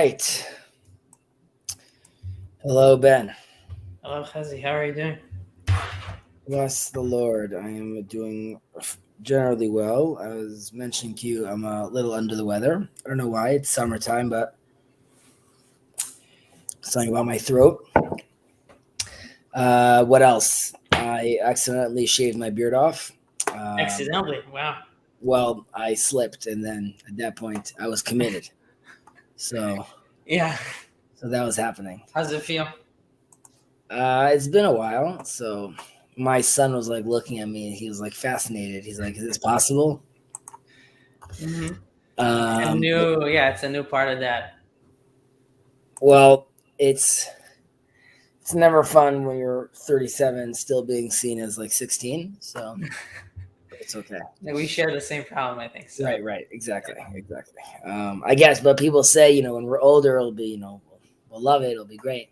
right. Hello, Ben. Hello, Chezi. How are you doing? Bless the Lord. I am doing generally well. I was mentioning to you, I'm a little under the weather. I don't know why. It's summertime, but something about my throat. What else? I accidentally shaved my beard off. Accidentally. Wow. Well, I slipped, and then at that point, I was committed. So Yeah. that was happening. How's it feel? It's been a while. So my son was like looking at me, and he was like fascinated. He's like, "Is this possible?" Mm-hmm. It's a new part of that. Well, it's never fun when you're 37 still being seen as like 16. So it's okay. We share the same problem, I think. So. Right. Exactly. I guess, but people say, when we're older, it'll be, we'll love it. It'll be great.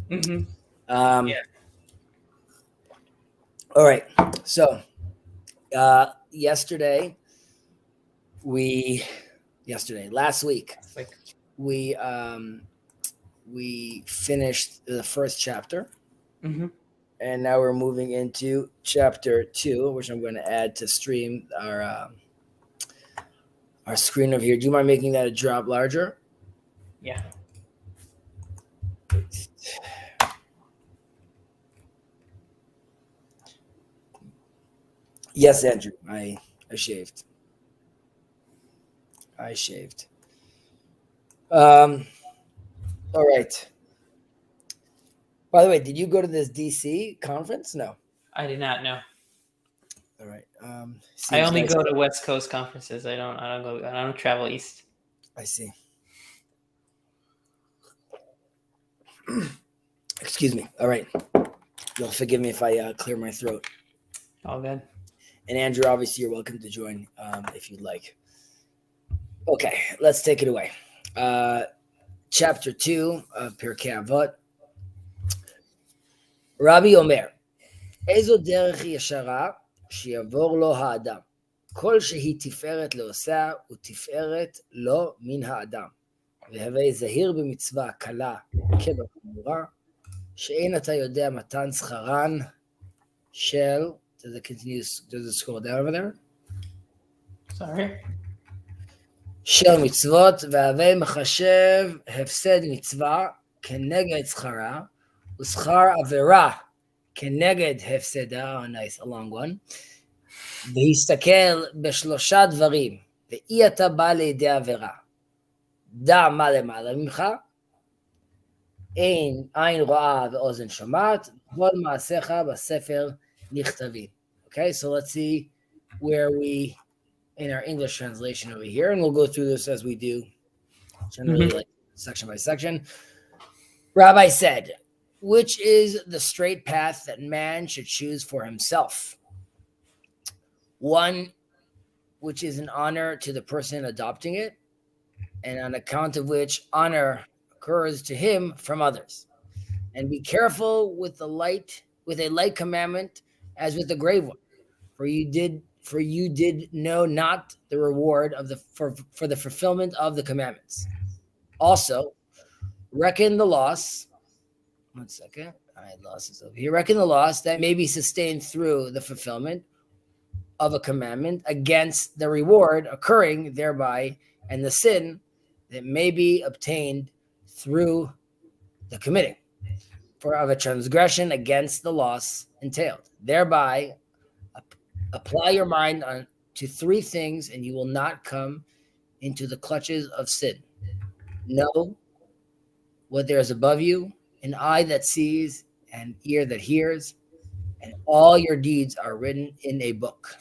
Mm-hmm. Yeah. All right. So, last week, we finished the first chapter. Mm-hmm. And now we're moving into chapter 2, which I'm going to add to stream our screen over here. Do you mind making that a drop larger? Yeah. Yes, Andrew. I shaved. All right. By the way, did you go to this DC conference? No. I did not know. All right. I only go to West Coast conferences. I don't travel east. I see. Excuse me. All right. You'll forgive me if I clear my throat. All good. And Andrew, obviously, you're welcome to join if you'd like. Okay, let's take it away. Chapter 2 of Pirkei Avot. Rabbi Omer, איזו דרך ישרה שיעבור לו האדם. כל שהיא תפארת לעושה ותפארת לו מן האדם. והווי זהיר במצווה קלה כבחמורה, שאין אתה יודע מתן שכרן של... Does it scroll down over there? Sorry. של מצוות, והווי מחשב הפסד מצווה כנגד שכרה, ושכר עבירה כנגד הפסדה, a nice, a long one, והסתכל בשלושה דברים, ואי אתה בא לידי עבירה. דע מה למעלה ממך, אין עין רואה ואוזן שומעת, כל מעשיך בספר נכתבים. Okay, so let's see where we, in our English translation over here, and we'll go through this as we do, generally like section by section. Rabbi said, which is the straight path that man should choose for himself? One, which is an honor to the person adopting it, and on account of which honor occurs to him from others. And be careful with a light commandment as with the grave one, for you did know not the reward of for the fulfillment of the commandments. Also, reckon the loss. One second. I lost this over here. Reckon the loss that may be sustained through the fulfillment of a commandment against the reward occurring thereby, and the sin that may be obtained through the committing of a transgression against the loss entailed. Thereby, apply your mind to 3 things, and you will not come into the clutches of sin. Know what there is above you, an eye that sees, an ear that hears, and all your deeds are written in a book.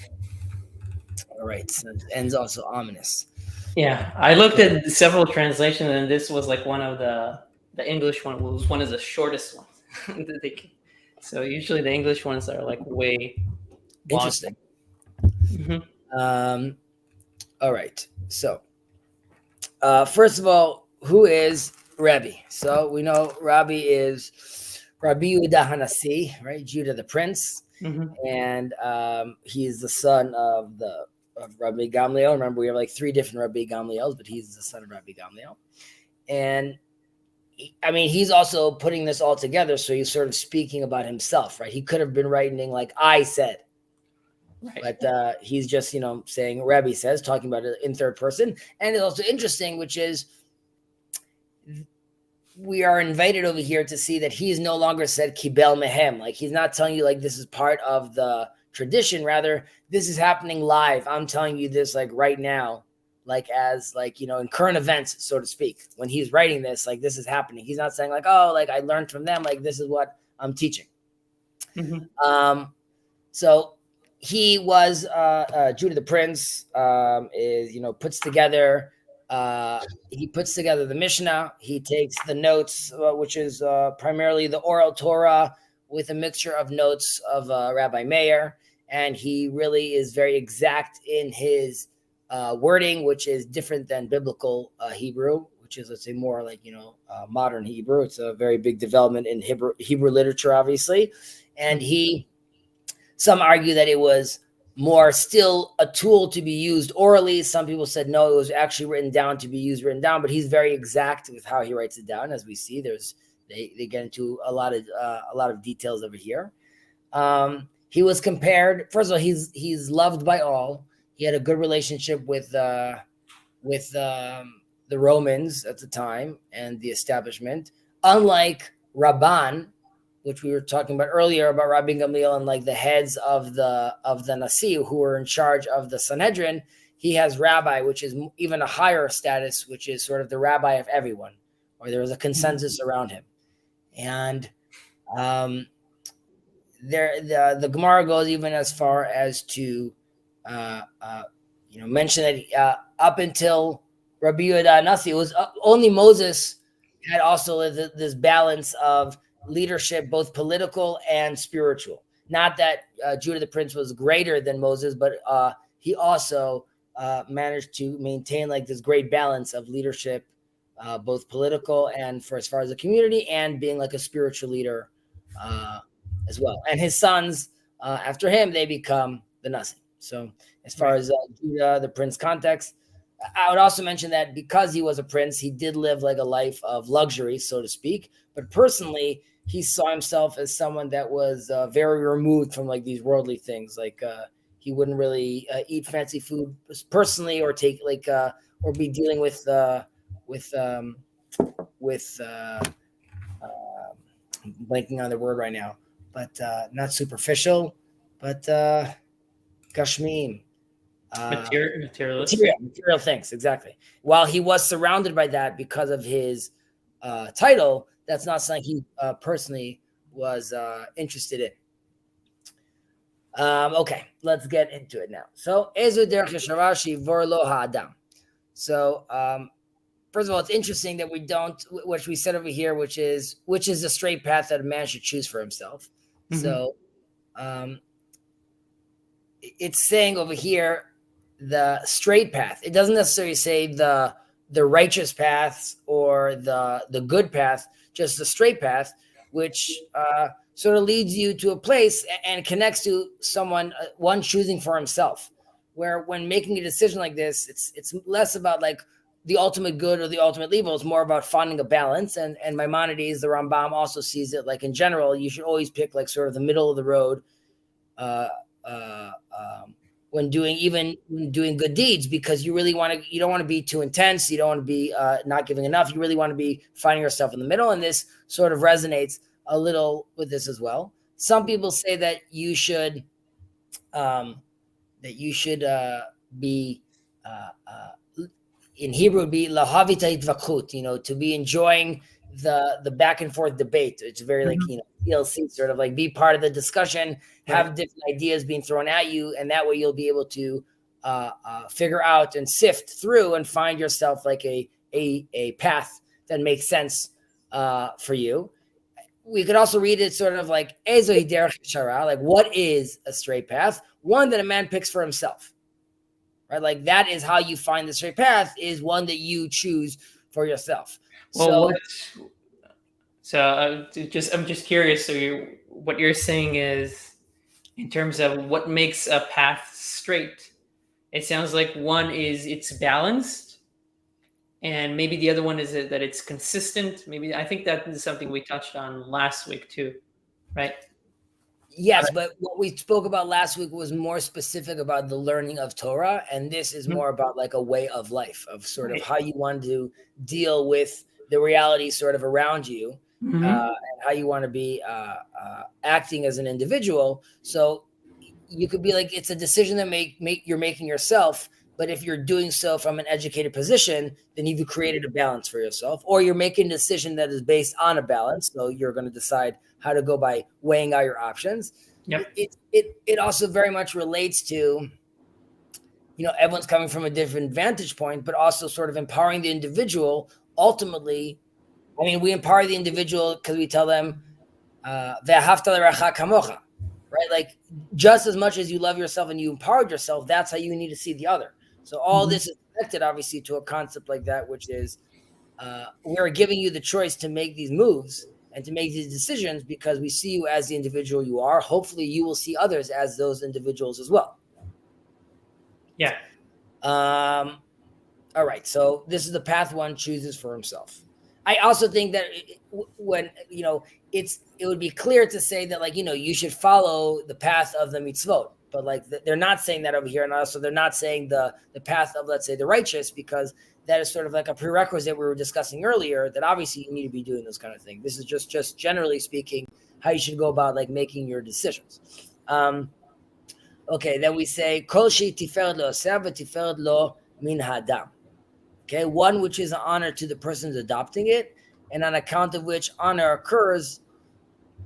All right, so it ends also ominous. Yeah, I looked at several translations, and this was like one of the English one was one of the shortest ones. So usually the English ones are like way interesting. Mm-hmm. All right, so first of all, who is Rabbi? So we know Rabbi is Rabbi Yehuda Hanasi, right? Judah the prince, and he's the son of Rabbi Gamliel. Remember, we have like 3 different Rabbi Gamliels, but he's the son of Rabbi Gamliel. And I mean, he's also putting this all together, so he's sort of speaking about himself, right? He could have been writing like I said, Right. but he's just saying Rabbi says, talking about it in third person. And it's also interesting, which is we are invited over here to see that he's no longer said kibel mehem, like he's not telling you like this is part of the tradition, rather this is happening live. I'm telling you this like right now, like as like in current events, so to speak. When he's writing this, like this is happening. He's not saying like, oh, like I learned from them, like this is what I'm teaching. So he was Judah the Prince, is puts together he puts together the Mishnah. He takes the notes, which is primarily the oral Torah, with a mixture of notes of Rabbi Meir, and he really is very exact in his wording, which is different than biblical Hebrew, which is, let's say, more like modern Hebrew. It's a very big development in Hebrew literature, obviously, and some argue that it was more still a tool to be used orally. Some people said no, it was actually written down to be used written down, but he's very exact with how he writes it down. As we see, they get into a lot of details over here. He was compared, first of all, he's loved by all. He had a good relationship with the Romans at the time and the establishment, unlike Rabban, which we were talking about earlier about Rabbi Gamliel and like the heads of the Nasi who were in charge of the Sanhedrin. He has rabbi, which is even a higher status, which is sort of the rabbi of everyone, or there is a consensus around him. And the Gemara goes even as far as to mention that up until Rabbi Yehuda Nasi, it was only Moses had also this balance of leadership, both political and spiritual. Not that Judah the Prince was greater than Moses, but he also managed to maintain like this great balance of leadership, both political and for as far as the community, and being like a spiritual leader as well. And his sons after him, they become the Nasi. So as far as Judah the Prince context, I would also mention that because he was a prince, he did live like a life of luxury, so to speak. But personally, he saw himself as someone that was very removed from like these worldly things. Like he wouldn't really eat fancy food personally, or take like or be dealing with blanking on the word right now, but not superficial, but gashmim. Material things, exactly. While he was surrounded by that because of his title, that's not something he personally was interested in. Okay, let's get into it now. So, first of all, it's interesting that we don't, which we said over here, which is the straight path that a man should choose for himself. So, it's saying over here the straight path. It doesn't necessarily say the righteous paths or the good path, just the straight path, which sort of leads you to a place and connects to someone, one choosing for himself. Where when making a decision like this, it's less about like the ultimate good or the ultimate evil. It's more about finding a balance. And Maimonides, the Rambam, also sees it like in general, you should always pick like sort of the middle of the road when doing good deeds, because you don't want to be too intense. You don't want to be not giving enough. You really want to be finding yourself in the middle. And this sort of resonates a little with this as well. Some people say that you should be in Hebrew would be lahavita itvakut, to be enjoying the back and forth debate. It's very like TLC, sort of like be part of the discussion, have different ideas being thrown at you, and that way you'll be able to figure out and sift through and find yourself like a path that makes sense for you. We could also read it sort of like ezo hiderech shara, like what is a straight path? One that a man picks for himself, right? Like that is how you find the straight path, is one that you choose for yourself. Well, I'm just curious. So what you're saying is, in terms of what makes a path straight, it sounds like one is it's balanced, And maybe the other one is that it's consistent. Maybe I think that is something we touched on last week too, right? Yes, but what we spoke about last week was more specific about the learning of Torah, and this is more about like a way of life, of sort of how you want to deal with the reality sort of around you, and how you want to be acting as an individual. So you could be like, it's a decision that you're making yourself. But if you're doing so from an educated position, then you've created a balance for yourself, or you're making a decision that is based on a balance. So you're going to decide how to go by weighing out your options. Yep. It also very much relates to, everyone's coming from a different vantage point, but also sort of empowering the individual. Ultimately, I mean, we empower the individual because we tell them, "Ve'ahavta l'recha kamocha," right? Like, just as much as you love yourself and you empowered yourself, that's how you need to see the other. So all this is connected, obviously, to a concept like that, which is we're giving you the choice to make these moves and to make these decisions because we see you as the individual you are. Hopefully, you will see others as those individuals as well. Yeah. All right. So this is the path one chooses for himself. I also think that when, it would be clear to say that, like, you should follow the path of the mitzvot, but like they're not saying that over here. And also they're not saying the path of, let's say, the righteous, because that is sort of like a prerequisite we were discussing earlier, that obviously you need to be doing those kind of things. This is just generally speaking, how you should go about like making your decisions. Okay. Then we say, Kol shi tiferet lo oseh v'tiferet lo min hadam. Okay, one which is an honor to the person adopting it, and on account of which honor occurs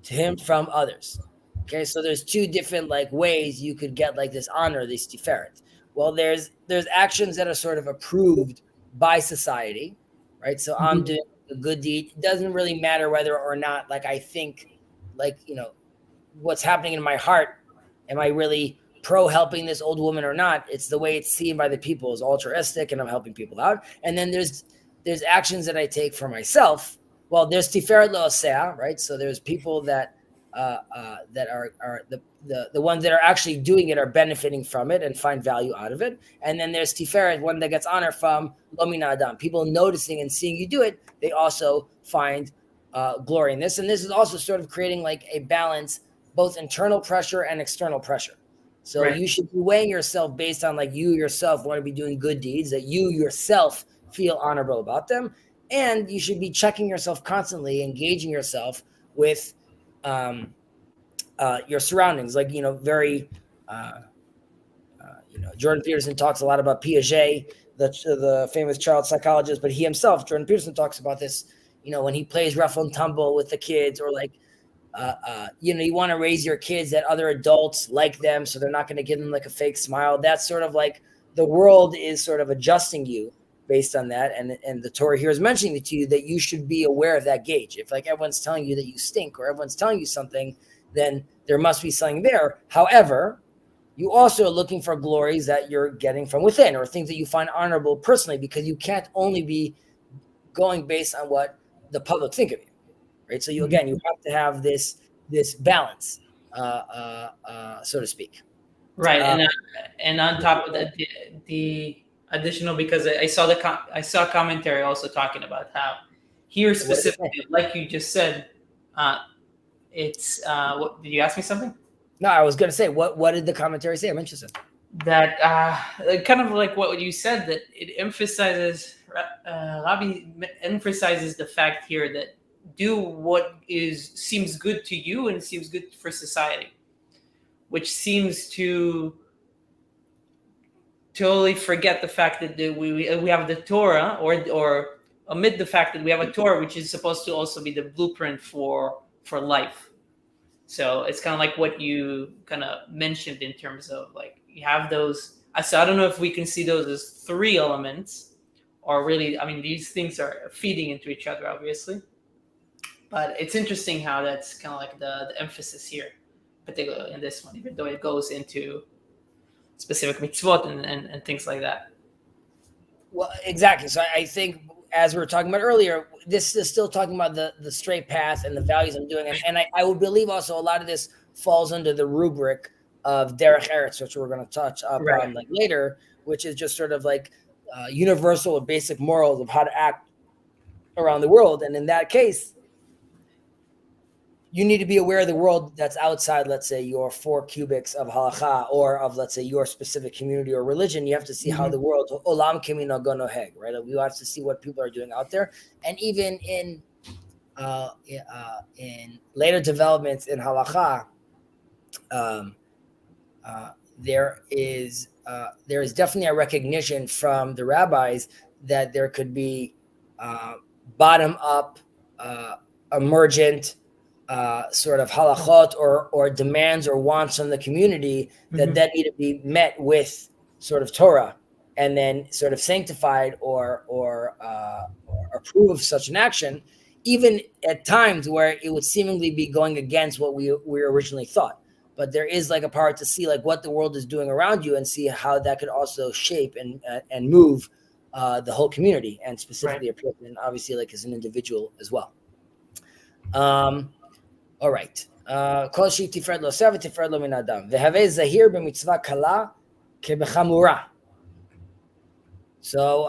to him from others. Okay, so there's two different like ways you could get like this honor, this tiferet. Well, there's actions that are sort of approved by society, right? So I'm doing a good deed. It doesn't really matter whether or not, like, I think, like, what's happening in my heart. Am I really pro helping this old woman or not? It's the way it's seen by the people is altruistic, and I'm helping people out. And then there's actions that I take for myself. Well, there's tiferet lo oseh, right? So there's people that are the ones that are actually doing it are benefiting from it and find value out of it. And then there's tiferet, one that gets honor from lo min adam, people noticing and seeing you do it. They also find glory in this. And this is also sort of creating like a balance, both internal pressure and external pressure. So you should be weighing yourself based on like you yourself want to be doing good deeds, that you yourself feel honorable about them. And you should be checking yourself constantly, engaging yourself with your surroundings. Like, Jordan Peterson talks a lot about Piaget, the famous child psychologist, but he himself, Jordan Peterson, talks about this, when he plays rough and tumble with the kids, or like, you want to raise your kids that other adults like them, so they're not going to give them like a fake smile. That's sort of like the world is sort of adjusting you based on that. And the Torah here is mentioning to you that you should be aware of that gauge. If like everyone's telling you that you stink, or everyone's telling you something, then there must be something there. However, you also are looking for glories that you're getting from within, or things that you find honorable personally, because you can't only be going based on what the public think of you. Right. So you have to have this balance, so to speak. Right. And on top of that, the additional, because I saw commentary also talking about how here specifically, like you just said, it's what did you ask me something? No, I was going to say, what did the commentary say? I'm interested. That kind of like what you said, that it emphasizes, Rabbi emphasizes the fact here that do what seems good to you and seems good for society, which seems to totally forget the fact that we have the Torah, or omit the fact that we have a Torah, which is supposed to also be the blueprint for life. So it's kind of like what you kind of mentioned in terms of like you have those. So I don't know if we can see those as three elements, or really, I mean, these things are feeding into each other, obviously. But it's interesting how that's kind of like the emphasis here, particularly in this one, even though it goes into specific mitzvot and things like that. Well, exactly. So I think, as we were talking about earlier, this is still talking about the straight path and the values I'm doing. And I would believe also a lot of this falls under the rubric of derech eretz, which we're going to touch up on like later, which is just sort of like universal or basic morals of how to act around the world. And in that case, you need to be aware of the world that's outside, let's say, your 4 cubics of halacha or of, let's say, your specific community or religion. You have to see how the world, olam kemino gonoheg, right? We have to see what people are doing out there. And even in later developments in halacha, there is definitely a recognition from the rabbis that there could be bottom up, emergent sort of halachot or demands or wants from the community that need to be met with sort of Torah, and then sort of sanctified or approve of such an action, even at times where it would seemingly be going against what we originally thought. But there is like a part to see like what the world is doing around you and see how that could also shape and move the whole community, and specifically a person, obviously, like as an individual as well. All right. Kol shi tifred lo sev tifred lo min adam. V'havei zahir b'mitzvah kala kebechamura. So,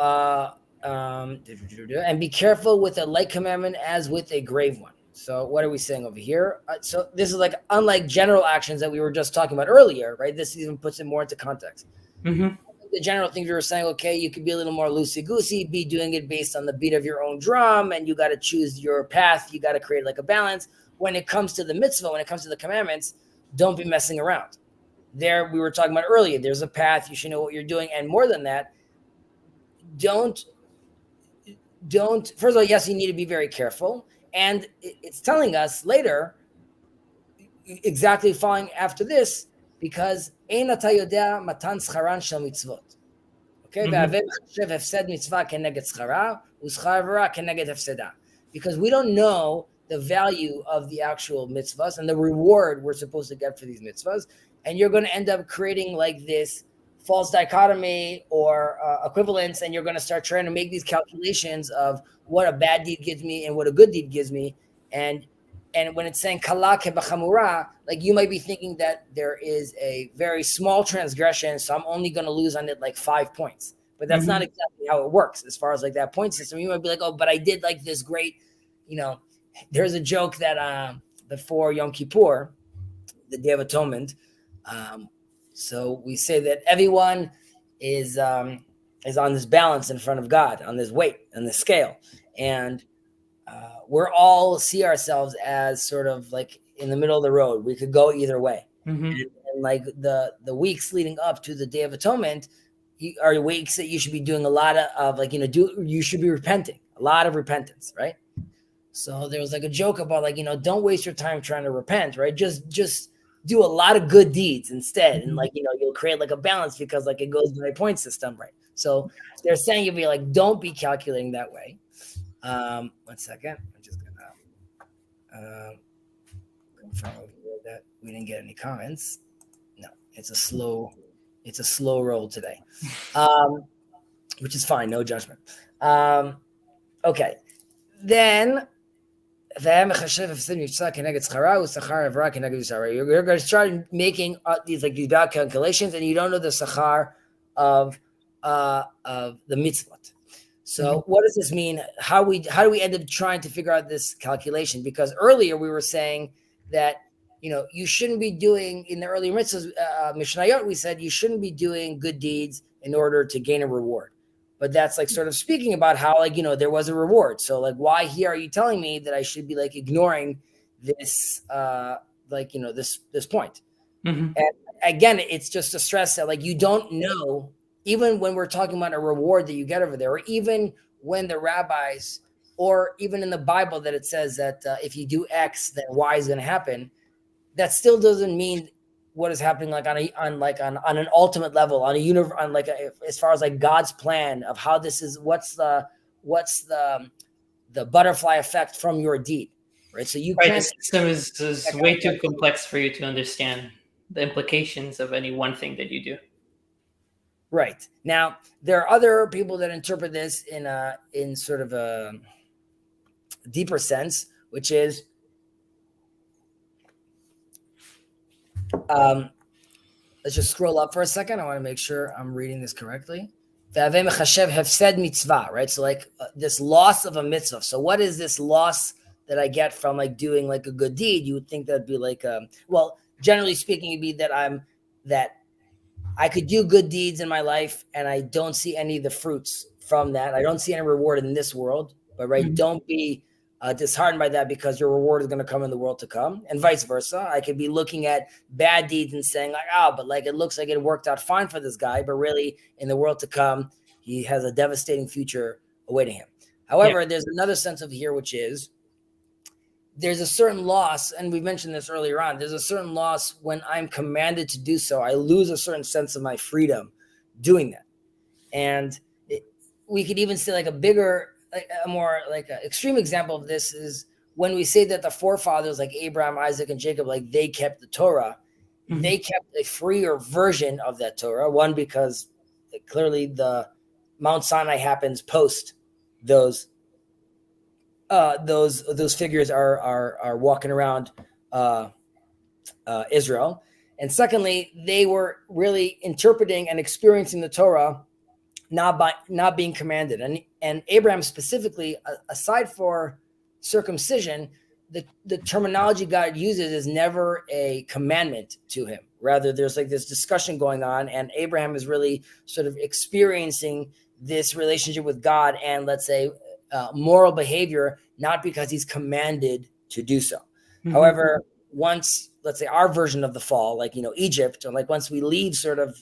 and be careful with a light commandment as with a grave one. So what are we saying over here? So this is like, unlike general actions that we were just talking about earlier, right? This even puts it more into context. The general things we were saying, okay, you could be a little more loosey-goosey, be doing it based on the beat of your own drum, and you got to choose your path. You got to create like a balance. When it comes to the mitzvah, when it comes to the commandments, don't be messing around. There, we were talking about earlier, there's a path. You should know what you're doing. And more than that, don't, first of all, yes, you need to be very careful. And it's telling us later, exactly following after this, because ein ata yodea matan scharan shel mitzvot. Okay, because we don't know the value of the actual mitzvahs and the reward we're supposed to get for these mitzvahs, and you're going to end up creating like this false dichotomy or equivalence, and you're going to start trying to make these calculations of what a bad deed gives me and what a good deed gives me. And when it's saying kala kebachamura, like you might be thinking that there is a very small transgression, so I'm only going to lose on it like 5 points. But that's not exactly how it works as far as like that point system. You might be like, oh, but I did like this great, there's a joke that before Yom Kippur, the Day of Atonement, so we say that everyone is on this balance in front of God, on this weight, on this scale. And we're all see ourselves as sort of like in the middle of the road. We could go either way. And like the weeks leading up to the Day of Atonement are weeks that you should be doing a lot of like, you should be repenting, a lot of repentance, right? So there was like a joke about like, don't waste your time trying to repent, right? Just do a lot of good deeds instead. And like, you'll create like a balance because like it goes by a point system, right? So they're saying you'll be like, don't be calculating that way. 1 second. I'm just gonna confirm over here that we didn't get any comments. No, it's a slow roll today. Which is fine, no judgment. Okay. Then you're going to start making these bad calculations, and you don't know the sachar of the mitzvot. So what does this mean? How do we end up trying to figure out this calculation? Because earlier we were saying that you shouldn't be doing, in the earlier mitzvahs, Mishnayot, we said you shouldn't be doing good deeds in order to gain a reward. But that's like sort of speaking about how there was a reward. So like, why here are you telling me that I should be like ignoring this this point? And again, it's just to stress that like you don't know, even when we're talking about a reward that you get over there, or even when the rabbis, or even in the Bible that it says that if you do X, then Y is going to happen. That still doesn't mean what is happening like on an ultimate level, on as far as like God's plan of how this is, what's the butterfly effect from your deed, right? So the system is way too complex for you to understand the implications of any one thing that you do. Right. Now, there are other people that interpret this in sort of a deeper sense, which is let's just scroll up for a second. I want to make sure I'm reading this correctly. right? So like this loss of a mitzvah. So what is this loss that I get from like doing like a good deed? You would think that'd be like, well, generally speaking, it'd be that I could do good deeds in my life and I don't see any of the fruits from that. I don't see any reward in this world, but right, don't be disheartened by that, because your reward is going to come in the world to come, and vice versa. I could be looking at bad deeds and saying like, oh, but like it looks like it worked out fine for this guy, but really in the world to come, he has a devastating future awaiting him. However, there's another sense of here, which is there's a certain loss, and we mentioned this earlier on, there's a certain loss when I'm commanded to do so. I lose a certain sense of my freedom doing that. And we could even say like a more like an extreme example of this is when we say that the forefathers like Abraham, Isaac, and Jacob, like they kept the Torah, they kept a freer version of that Torah. One, because clearly the Mount Sinai happens post those figures are walking around Israel. And secondly, they were really interpreting and experiencing the Torah not being commanded. And Abraham specifically, aside for circumcision, the terminology God uses is never a commandment to him. Rather, there's like this discussion going on, and Abraham is really sort of experiencing this relationship with God and, let's say, moral behavior, not because he's commanded to do so. However, once, let's say, our version of the fall, like, Egypt, or like once we leave sort of,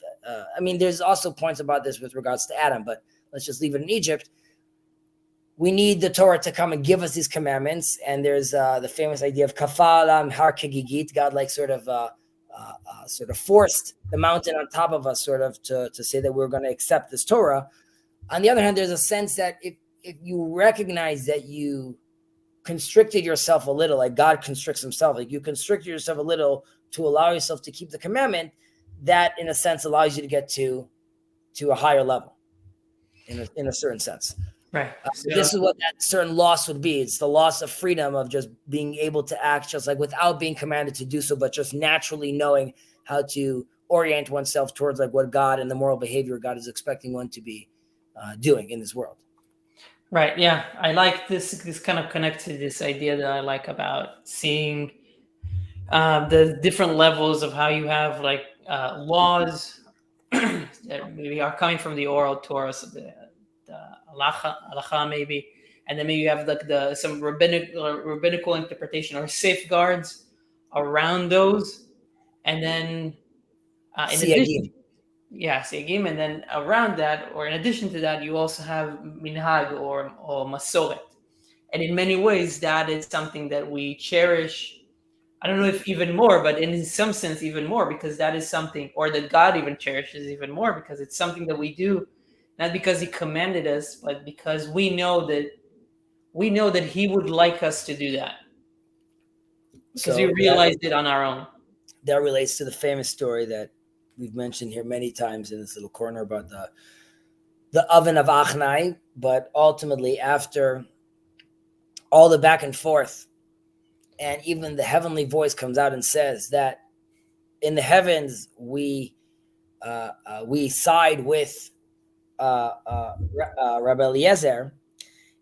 there's also points about this with regards to Adam, but let's just leave it in Egypt. We need the Torah to come and give us these commandments. And there's the famous idea of kafalam har kegigit. God like sort of forced the mountain on top of us sort of to say that we're going to accept this Torah. On the other hand, there's a sense that if you recognize that you constricted yourself a little, like God constricts himself, like you constricted yourself a little to allow yourself to keep the commandment, that in a sense allows you to get to a higher level in a certain sense. Right. This is what that certain loss would be. It's the loss of freedom of just being able to act just like without being commanded to do so, but just naturally knowing how to orient oneself towards like what God and the moral behavior God is expecting one to be doing in this world. Right. Yeah. I like this kind of connects to this idea that I like about seeing the different levels of how you have like laws that maybe are coming from the oral Torah, so the halacha maybe, and then maybe you have like some rabbinical interpretation or safeguards around those, and then in addition, siyagim, and then around that, or in addition to that, you also have minhag or masoret, and in many ways that is something that we cherish. I don't know if even more, but in some sense even more, because that is something, or that God even cherishes even more, because it's something that we do, not because he commanded us, but because we know that he would like us to do that. Because we realized it on our own. That relates to the famous story that we've mentioned here many times in this little corner about the oven of Achnai, but ultimately after all the back and forth, and even the heavenly voice comes out and says that in the heavens we side with Rabbi Eliezer.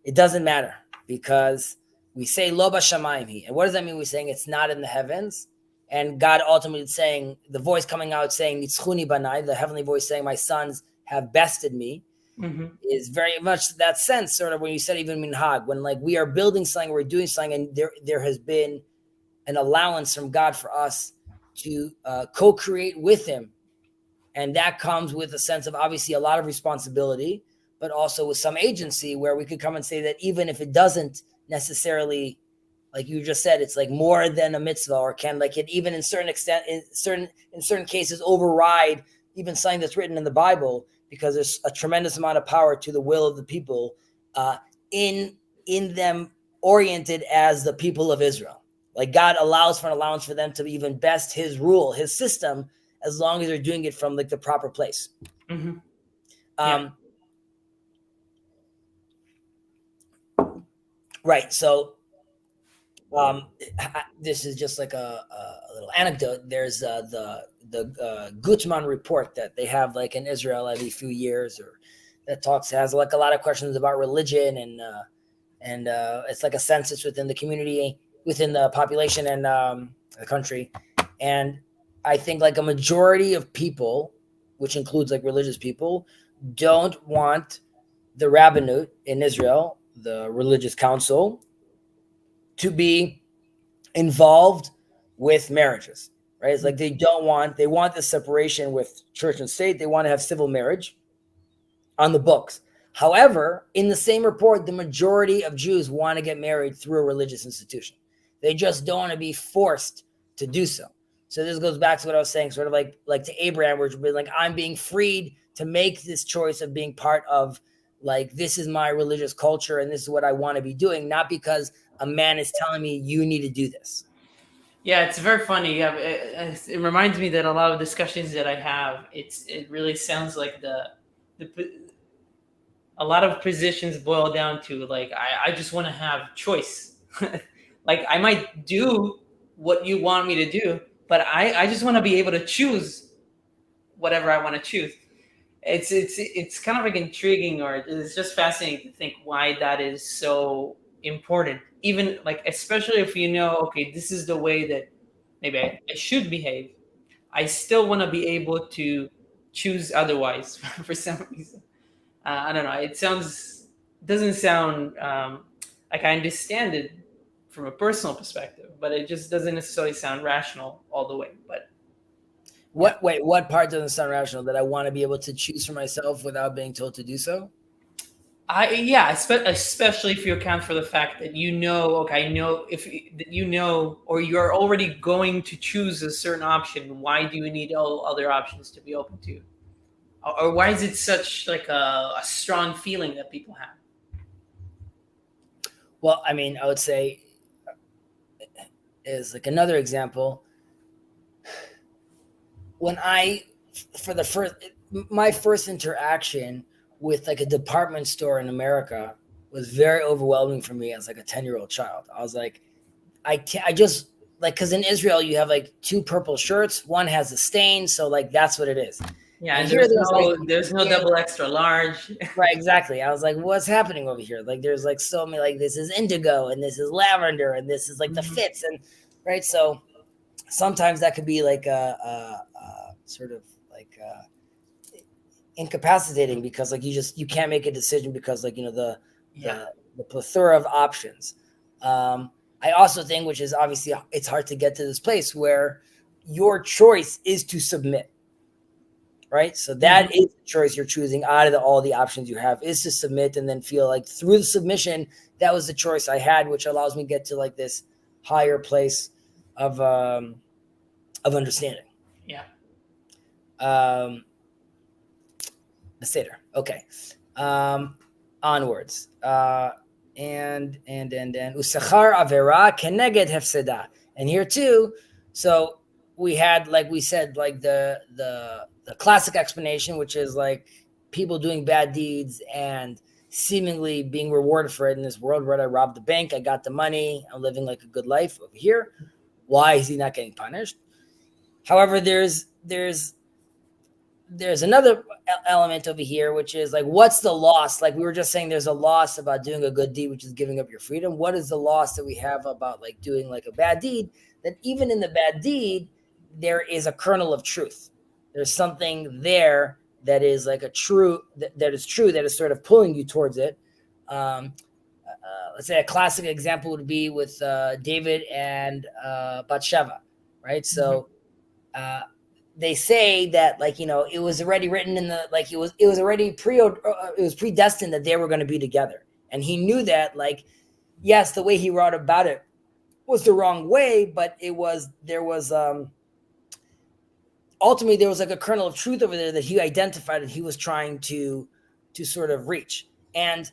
It doesn't matter because we say lo b'shamayim hi. And what does that mean? We're saying it's not in the heavens. And God ultimately saying, the voice coming out saying, nitzchuni banai, the heavenly voice saying, my sons have bested me, is very much that sense, sort of when you said even minhag, when like we are building something, we're doing something, and there has been an allowance from God for us to co-create with him. And that comes with a sense of obviously a lot of responsibility, but also with some agency where we could come and say that even if it doesn't necessarily, like you just said, it's like more than a mitzvah, or can like it even in certain extent, in certain cases override even something that's written in the Bible, because there's a tremendous amount of power to the will of the people in them oriented as the people of Israel. Like God allows for an allowance for them to even best his rule, his system, as long as they're doing it from like the proper place. Right. So this is just like a little anecdote. There's the Gutman report that they have like in Israel every few years, or that has like a lot of questions about religion, and it's like a census within the community, within the population, and the country. And I think like a majority of people, which includes like religious people, don't want the rabbinate in Israel, the religious council, to be involved with marriages, right? It's like they want the separation with church and state. They want to have civil marriage on the books. However, in the same report, the majority of Jews want to get married through a religious institution. They just don't want to be forced to do so. So this goes back to what I was saying, sort of like to Abraham, where it's been like, I'm being freed to make this choice of being part of, like, this is my religious culture and this is what I want to be doing, not because a man is telling me you need to do this. Yeah, it's very funny. It reminds me that a lot of discussions that I have, it really sounds like a lot of positions boil down to like, I just want to have choice. Like, I might do what you want me to do, but I just want to be able to choose whatever I want to choose. It's kind of like intriguing, or it's just fascinating to think why that is so important. Even like, especially if you know, okay, this is the way that maybe I should behave, I still want to be able to choose otherwise for some reason. I don't know. Doesn't sound like I understand it from a personal perspective, but it just doesn't necessarily sound rational all the way. But what part doesn't sound rational? That I want to be able to choose for myself without being told to do so? Especially if you account for the fact that or you're already going to choose a certain option. Why do you need all other options to be open to? Or why is it such like a strong feeling that people have? Well, I mean, I would say is like another example. When my first interaction with like a department store in America was very overwhelming for me as like a 10-year-old child. I was like, I just like, because in Israel you have like 2 purple shirts, one has a stain, so like that's what it is. Yeah, and there's no double extra large. Right, exactly. I was like, what's happening over here? Like, there's like so many, like, this is indigo and this is lavender and this is like the fits, and right. So sometimes that could be like a sort of like incapacitating, because like you can't make a decision because like, you know, the plethora of options. I also think, which is obviously it's hard to get to this place where your choice is to submit. Right. So that is the choice you're choosing out of all the options you have, is to submit, and then feel like through the submission, that was the choice I had, which allows me to get to like this higher place of understanding. Yeah. The Seder. Okay. Onwards. And Usachar Avera Keneged Hefseda. And here too, so we had, like we said, like the classic explanation, which is like people doing bad deeds and seemingly being rewarded for it in this world, where I robbed the bank, I got the money, I'm living like a good life over here. Why is he not getting punished? However, there's another element over here, which is like, what's the loss? Like we were just saying, there's a loss about doing a good deed, which is giving up your freedom. What is the loss that we have about like doing like a bad deed? That even in the bad deed, there is a kernel of truth. There's something there that is like that is sort of pulling you towards it. Let's say a classic example would be with David and Bathsheba, right? So they say that, like, you know, it was already written in the, like, it was already it was predestined that they were going to be together, and he knew that. Like, yes, the way he wrote about it was the wrong way, but ultimately there was like a kernel of truth over there that he identified and he was trying to sort of reach. And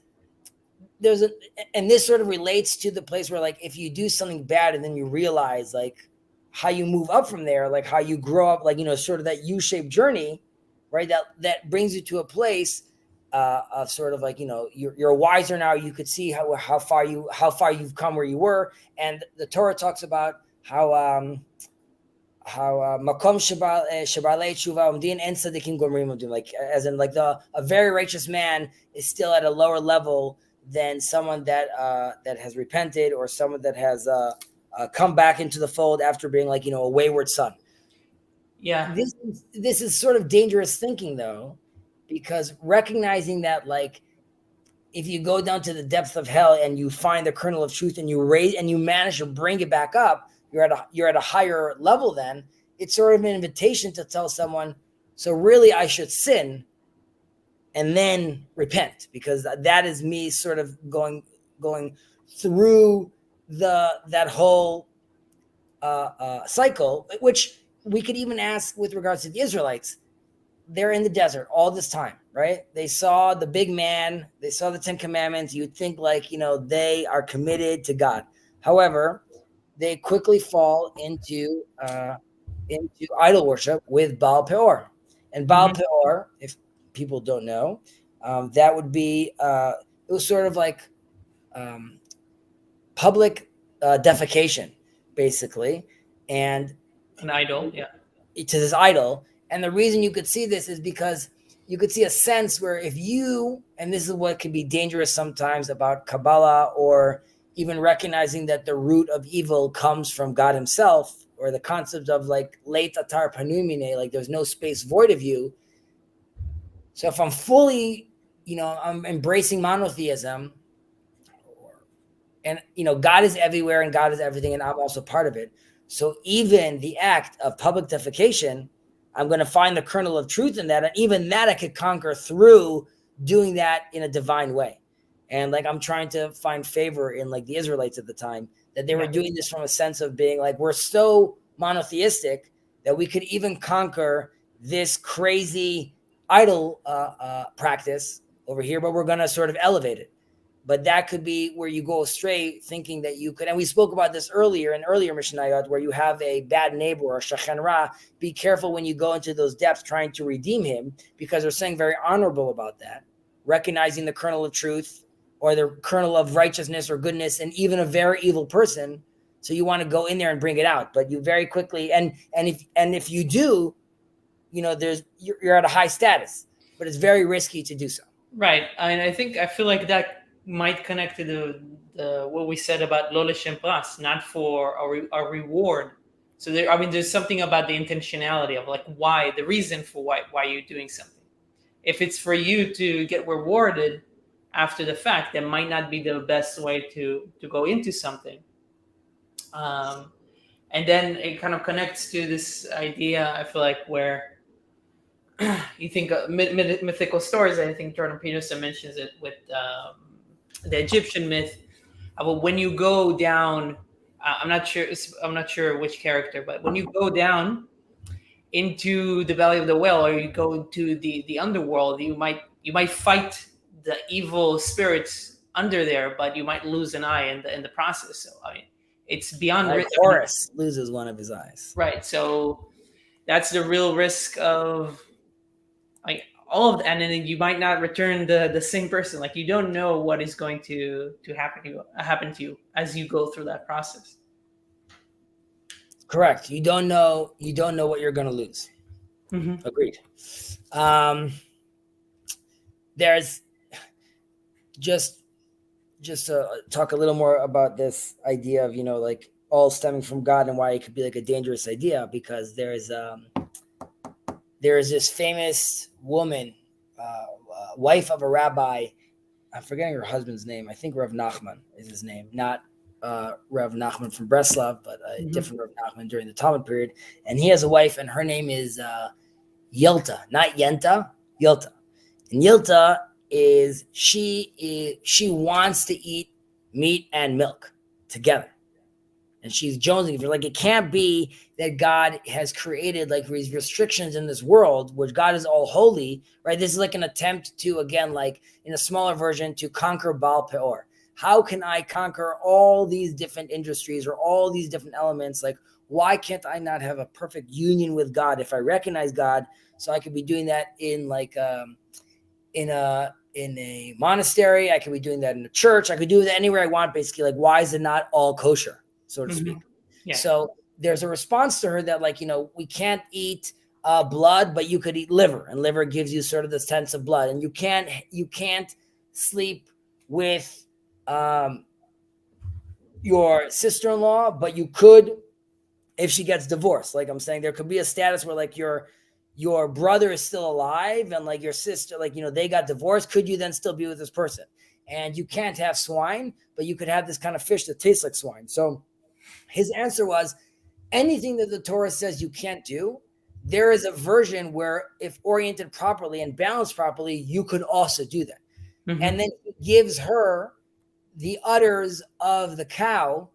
and this sort of relates to the place where, like, if you do something bad and then you realize like how you move up from there, like how you grow up, like, you know, sort of that U-shaped journey, right? That brings you to a place of sort of like, you know, you're wiser now. You could see how far you've come where you were. And the Torah talks about how makom shabalei tshuva umdin en tzadikim gomrim umdin, like as in like a very righteous man is still at a lower level than someone that has repented, or someone that has come back into the fold after being like, a wayward son. Yeah. This is sort of dangerous thinking, though, because recognizing that, like, if you go down to the depth of hell and you find the kernel of truth and you manage to bring it back up, you're at a higher level. Then it's sort of an invitation to tell someone, so really I should sin and then repent, because that is me sort of going through that whole cycle, which we could even ask with regards to the Israelites. They're in the desert all this time, right? They saw the big man, they saw the 10 Commandments. You'd think like, they are committed to God. However, they quickly fall into idol worship with Baal Peor. And Baal Peor, if people don't know, that would be, it was sort of like public defecation, basically. And an idol, yeah. To this idol. And the reason you could see this is because you could see a sense where if you, and this is what can be dangerous sometimes about Kabbalah, or even recognizing that the root of evil comes from God himself, or the concept of like leit atar panumine, like there's no space void of you. So if I'm fully, I'm embracing monotheism, and God is everywhere and God is everything, and I'm also part of it. So even the act of public defecation, I'm going to find the kernel of truth in that. And even that I could conquer through doing that in a divine way. And like, I'm trying to find favor in like the Israelites at the time, that they were doing this from a sense of being like, we're so monotheistic that we could even conquer this crazy idol practice over here, but we're going to sort of elevate it. But that could be where you go astray, thinking that you could. And we spoke about this earlier in earlier Mishnayot, where you have a bad neighbor or shachen ra. Be careful when you go into those depths trying to redeem him, because they're saying very honorable about that, recognizing the kernel of truth or the kernel of righteousness or goodness, and even a very evil person. So you want to go in there and bring it out, but you very quickly, and if you do, you're at a high status, but it's very risky to do so. Right. I feel like that might connect to the what we said about lo l'shem pras, not for a reward. So there's something about the intentionality of like why, the reason for why you're doing something. If it's for you to get rewarded after the fact, that might not be the best way to go into something. And then it kind of connects to this idea, I feel like, where you think mythical stories. I think Jordan Peterson mentions it with the Egyptian myth about when you go down. I'm not sure which character, but when you go down into the belly of the whale, or you go to the underworld, you might fight the evil spirits under there, but you might lose an eye in the process. So it's beyond. Like Horus loses one of his eyes. Right. So that's the real risk of all of that, and then you might not return the same person. Like, you don't know what is going to happen to you as you go through that process. Correct. You don't know what you're going to lose. Mm-hmm. Agreed. There's just to talk a little more about this idea of, like all stemming from God, and why it could be like a dangerous idea, because there is this famous woman, wife of a rabbi. I'm forgetting her husband's name. I think Rav Nachman is his name, not Rav Nachman from Breslov, but a different Rav Nachman during the Talmud period. And he has a wife, and her name is Yelta, not Yenta, Yelta. And Yelta she wants to eat meat and milk together. And she's jonesing for, like, it can't be that God has created like these restrictions in this world, which God is all holy, right? This is like an attempt to, again, like in a smaller version, to conquer Baal Peor. How can I conquer all these different industries or all these different elements? Like, why can't I not have a perfect union with God if I recognize God? So I could be doing that in like in a monastery. I could be doing that in a church. I could do that anywhere I want, basically. Like, why is it not all kosher, so to speak? Yeah. So there's a response to her that like, we can't eat blood, but you could eat liver, and liver gives you sort of the sense of blood, and you can't sleep with your sister-in-law, but you could if she gets divorced. Like I'm saying, there could be a status where like your brother is still alive and like your sister, like, they got divorced. Could you then still be with this person? And you can't have swine, but you could have this kind of fish that tastes like swine. So his answer was, anything that the Torah says you can't do, there is a version where if oriented properly and balanced properly, you could also do that. Mm-hmm. And then he gives her the udders of the cow.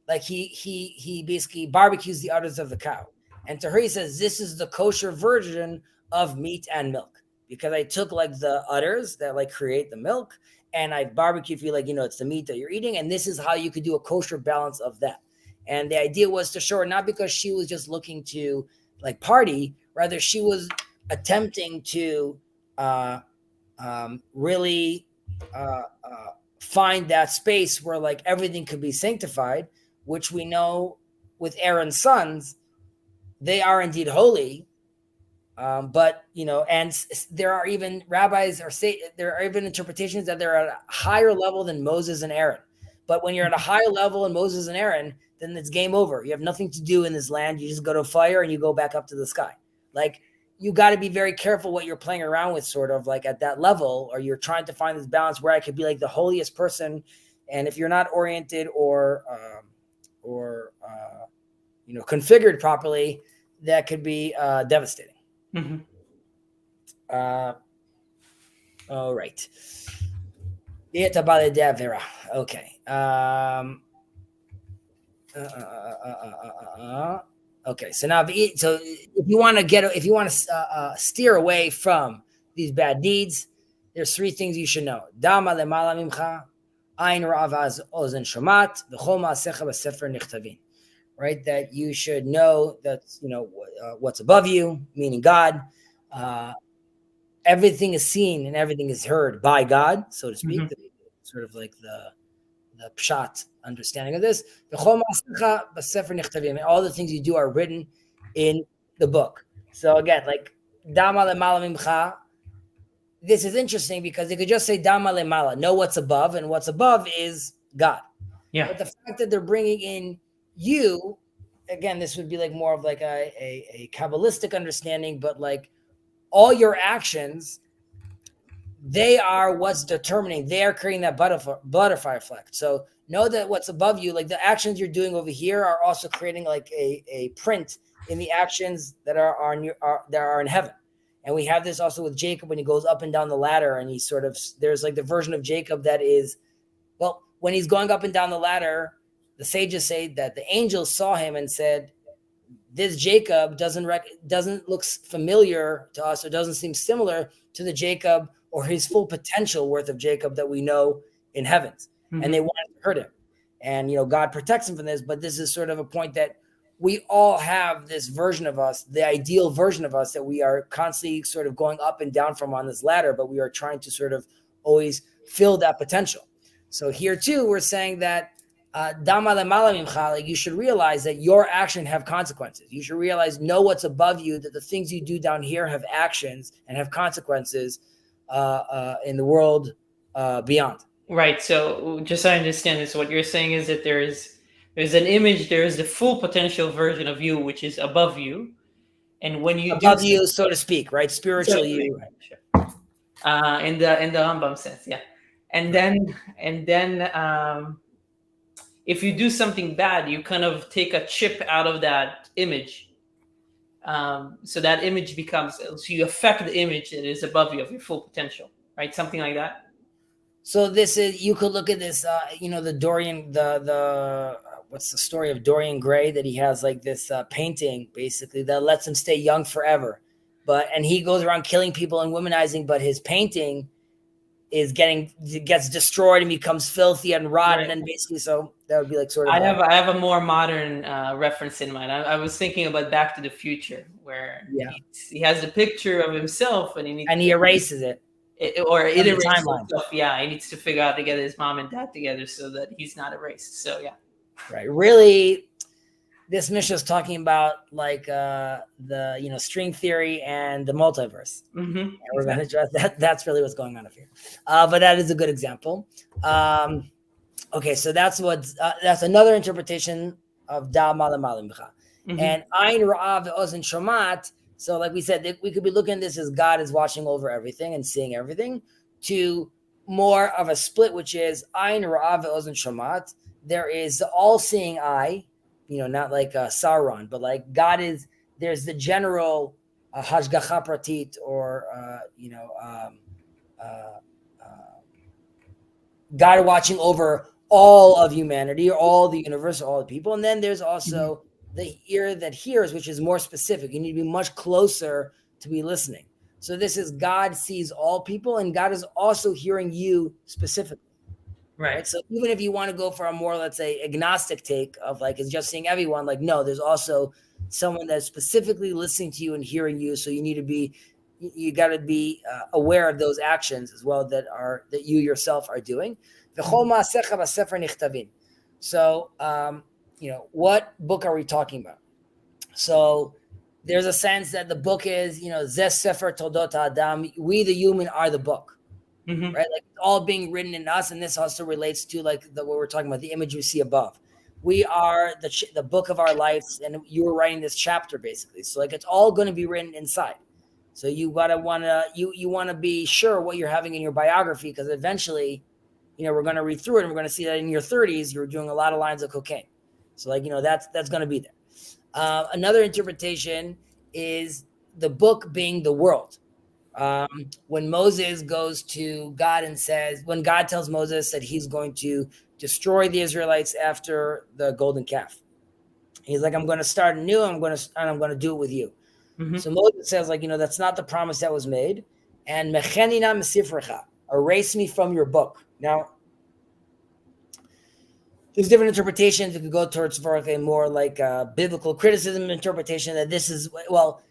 Like he basically barbecues the udders of the cow. And to her, he says, this is the kosher version of meat and milk, because I took like the udders that like create the milk and I barbecued for you, like, it's the meat that you're eating. And this is how you could do a kosher balance of that. And the idea was to show her, not because she was just looking to like party, rather she was attempting to really find that space where like everything could be sanctified, which we know with Aaron's sons, they are indeed holy. But, and there are even rabbis there are even interpretations that they're at a higher level than Moses and Aaron. But when you're at a higher level than Moses and Aaron, then it's game over. You have nothing to do in this land. You just go to a fire and you go back up to the sky. Like, you got to be very careful what you're playing around with, sort of like at that level, or you're trying to find this balance where I could be like the holiest person. And if you're not oriented or configured properly, that could be devastating. Mm-hmm. All right. Okay. Okay. So now, if you want to steer away from these bad deeds, there's three things you should know. Dama lemala mimcha, ayin ra'avaz ozen shomat, v'chol ma'asecha b'sefer nichtavin. Right? That you should know that, what's above you, meaning God. Everything is seen and everything is heard by God, so to speak. Mm-hmm. Sort of like the pshat understanding of this. All the things you do are written in the book. So again, like dama lemala mimcha. This is interesting because they could just say dama lemala, know what's above, and what's above is God. Yeah. But the fact that they're bringing in you, again, this would be like more of like a Kabbalistic understanding, but like all your actions, they are what's determining. They are creating that butterfly effect. So know that what's above you, like the actions you're doing over here, are also creating like a print in the actions that are in heaven. And we have this also with Jacob when he goes up and down the ladder, and there's like the version of Jacob that is, well, when he's going up and down the ladder, the sages say that the angels saw him and said, this Jacob doesn't look familiar to us, or doesn't seem similar to the Jacob or his full potential worth of Jacob that we know in heavens. Mm-hmm. And they wanted to hurt him. And, God protects him from this, but this is sort of a point that we all have this version of us, the ideal version of us, that we are constantly sort of going up and down from on this ladder, but we are trying to sort of always fill that potential. So here too, we're saying that dama lemala mimcha, like you should realize that your action have consequences. You should realize, know what's above you, that the things you do down here have actions and have consequences in the world beyond. Right. So just so I understand this, what you're saying is that there's an image, there is the full potential version of you, which is above you. And when you above you, so to speak, right? Spiritual you. Sure. In the Rambam sense, yeah. And then if you do something bad, you kind of take a chip out of that image. So that image becomes, so you affect the image that is above you of your full potential, right? Something like that. So this is, you could look at this, the Dorian, what's the story of Dorian Gray, that he has like this painting basically that lets him stay young forever. And he goes around killing people and womanizing, but his painting gets destroyed and becomes filthy and rotten. Right. And basically, so that would be like sort of. I have a more modern reference in mind. I was thinking about Back to the Future, where he has a picture of himself and he erases it. It erases himself. Yeah, he needs to figure out to get his mom and dad together so that he's not erased. So yeah. Right. Really, this Mishnah is talking about like the string theory and the multiverse. Mm-hmm. And we're going to address that. That's really what's going on up here. But that is a good example. Okay, so that's another interpretation of da malamalim b'cha. And ayin ra'ah ve'ozen shomat. So like we said, we could be looking at this as God is watching over everything and seeing everything, to more of a split, which is ayin ra'ah ve'ozen shomat. There is the all-seeing eye, not like Sauron, but like God is, there's the general hashgacha pratit, or God watching over all of humanity, or all the universe, or all the people. And then there's also the ear that hears, which is more specific. You need to be much closer to be listening. So this is God sees all people, and God is also hearing you specifically. Right. So even if you want to go for a more, let's say, agnostic take of like, it's just seeing everyone, like, no, there's also someone that's specifically listening to you and hearing you. So you got to be aware of those actions as well that you yourself are doing. So, what book are we talking about? So there's a sense that the book is, Zeh Sefer Toldot Adam. We, the human, are the book. Right, like it's all being written in us, and this also relates to like what we're talking about, the image we see above. We are the book of our lives, and you were writing this chapter basically. So like it's all going to be written inside. So you want to be sure what you're having in your biography, because eventually, we're going to read through it, and we're going to see that in your 30s you're doing a lot of lines of cocaine. So like that's going to be there. Another interpretation is the book being the world. When Moses goes to God and says, when God tells Moses that he's going to destroy the Israelites after the golden calf, he's like, I'm going to start anew. I'm going to do it with you. So Moses says, like, that's not the promise that was made. And mechenina mesifrecha, erase me from your book. Now, there's different interpretations. It could go towards a more like biblical criticism interpretation that this is, well,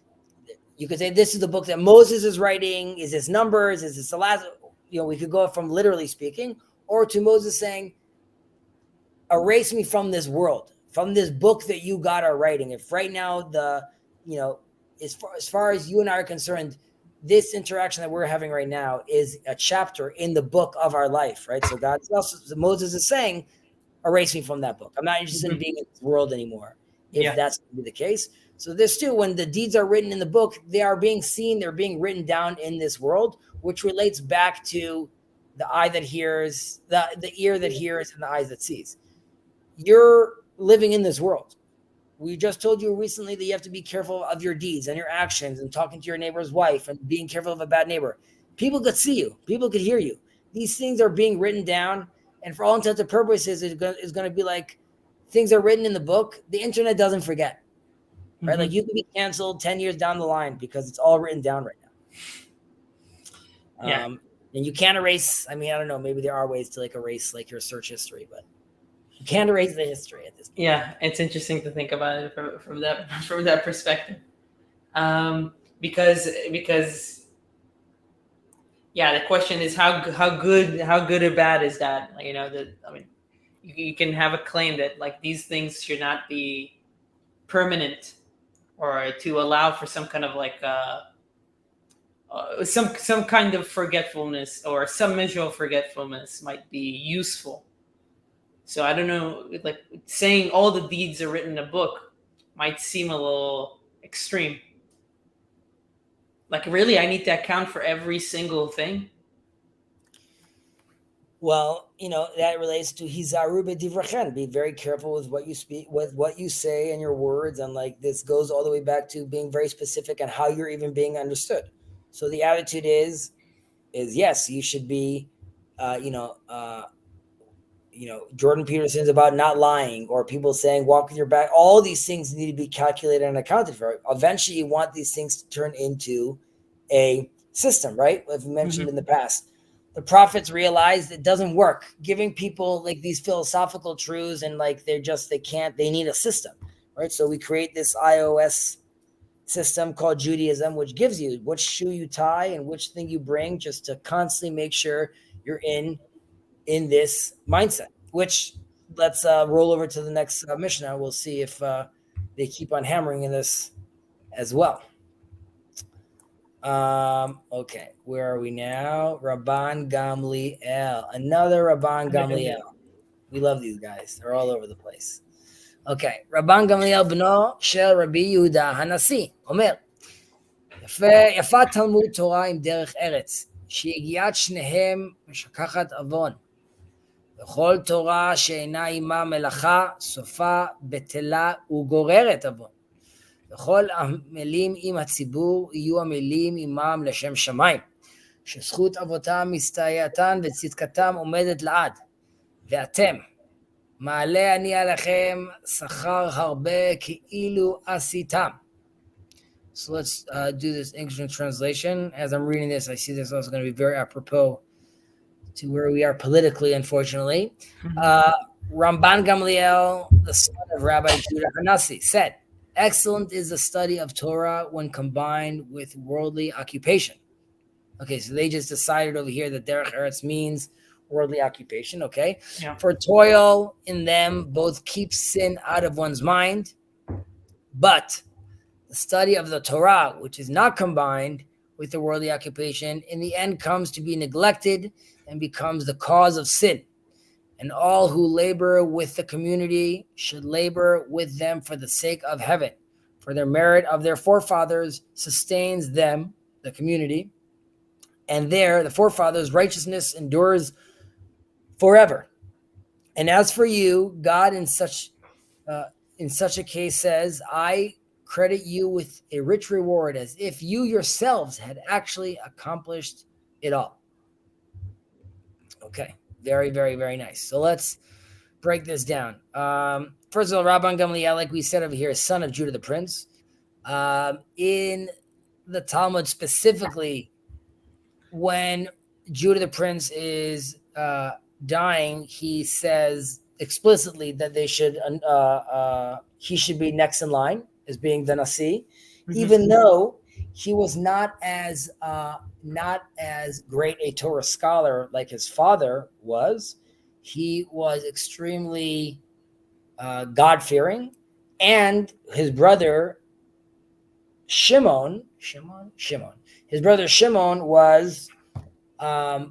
you could say this is the book that Moses is writing. Is this Numbers? Is this the last? We could go from literally speaking, or to Moses saying, erase me from this world, from this book that you God are writing. If right now as far as you and I are concerned, this interaction that we're having right now is a chapter in the book of our life, right? So Moses is saying, erase me from that book. I'm not interested in being in this world anymore, if that's going to be the case. So this too, when the deeds are written in the book, they are being seen, they're being written down in this world, which relates back to the eye that hears, the ear that hears, and the eyes that sees. You're living in this world. We just told you recently that you have to be careful of your deeds and your actions, and talking to your neighbor's wife and being careful of a bad neighbor. People could see you. People could hear you. These things are being written down, and for all intents and purposes, it's going to be like things are written in the book. The internet doesn't forget. Right? Like you could be canceled 10 years down the line because it's all written down right now. And you can't erase. I mean, I don't know. Maybe there are ways to like erase like your search history, but you can't erase the history at this point. Yeah, it's interesting to think about it from that perspective. Because the question is how good or bad is that? Like, you can have a claim that like these things should not be permanent, or to allow for some kind of like some kind of forgetfulness, or some measure of forgetfulness might be useful. So I don't know, like saying all the deeds are written in a book might seem a little extreme. Like, really, I need to account for every single thing? Well, that relates to hizaru b'divrachen. Be very careful with what you speak, with what you say and your words. And like this goes all the way back to being very specific on how you're even being understood. So the attitude is yes, you should be, Jordan Peterson's about not lying, or people saying walk with your back. All these things need to be calculated and accounted for. Eventually, you want these things to turn into a system, right? As we mentioned in the past. The prophets realized it doesn't work. Giving people like these philosophical truths and like they need a system, right? So we create this iOS system called Judaism, which gives you which shoe you tie and which thing you bring, just to constantly make sure you're in this mindset. Which let's roll over to the next Mishnah. We'll see if they keep on hammering in this as well. Okay, where are we now? Rabban Gamliel, another Rabban Gamliel. We love these guys; they're all over the place. Okay, Rabban Gamliel bno shel Rabbi Yehuda Hanasi אומר, יפה תלמוד תורה עם דרך ארץ, שיגיעת שניהם משכחת עוון. וכל תורה שאינה עימה מלאכה, סופה בטלה וגוררת עוון. וכל המילים עם הציבור יהיו המילים עמם לשם שמיים, שזכות אבותם מסתייעתן וצדקתם עומדת לעד. ואתם, מעלה אני עליכם שכר הרבה כאילו עשיתם. So let's do this English translation. As I'm reading this, I see this also going to be very apropos to where we are politically, unfortunately. Ramban Gamliel, the son of Rabbi Judah Hanasi, said, excellent is the study of Torah when combined with worldly occupation. Okay, so they just decided over here that Derech Eretz means worldly occupation, okay? Yeah. For toil in them both keeps sin out of one's mind, but the study of the Torah, which is not combined with the worldly occupation, in the end comes to be neglected and becomes the cause of sin. And all who labor with the community should labor with them for the sake of heaven, for their merit of their forefathers sustains them, the community, and there the forefathers' righteousness endures forever. And as for you, God in such a case says, I credit you with a rich reward as if you yourselves had actually accomplished it all. Okay, very, very, very nice. So let's break this down. First of all, Rabban Gamliel, like we said over here, is son of Judah the Prince. In the Talmud specifically, when Judah the Prince is dying, he says explicitly that they should he should be next in line as being the Nasi, even though he was not as great a Torah scholar like his father was. He was extremely God-fearing, and his brother Shimon. His brother Shimon was a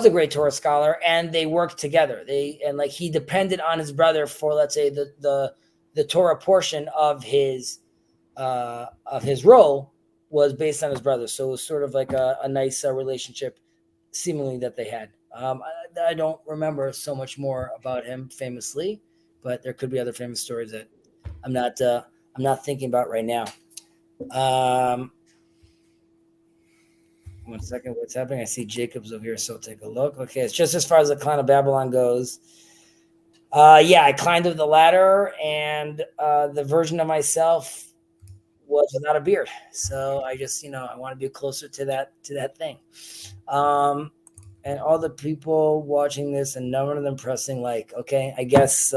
great Torah scholar, and they worked together. He depended on his brother for, let's say, the Torah portion of his role was based on his brother. So it was sort of like a nice relationship, seemingly, that they had. I don't remember so much more about him famously, but there could be other famous stories that I'm not thinking about right now. 1 second, what's happening? I see Jacob's over here, so take a look. Okay, it's just as far as the clan of Babylon goes. I climbed up the ladder, and the version of myself was without a beard. So I just, I want to be closer to that thing. And all the people watching this, and none of them pressing like. Okay, I guess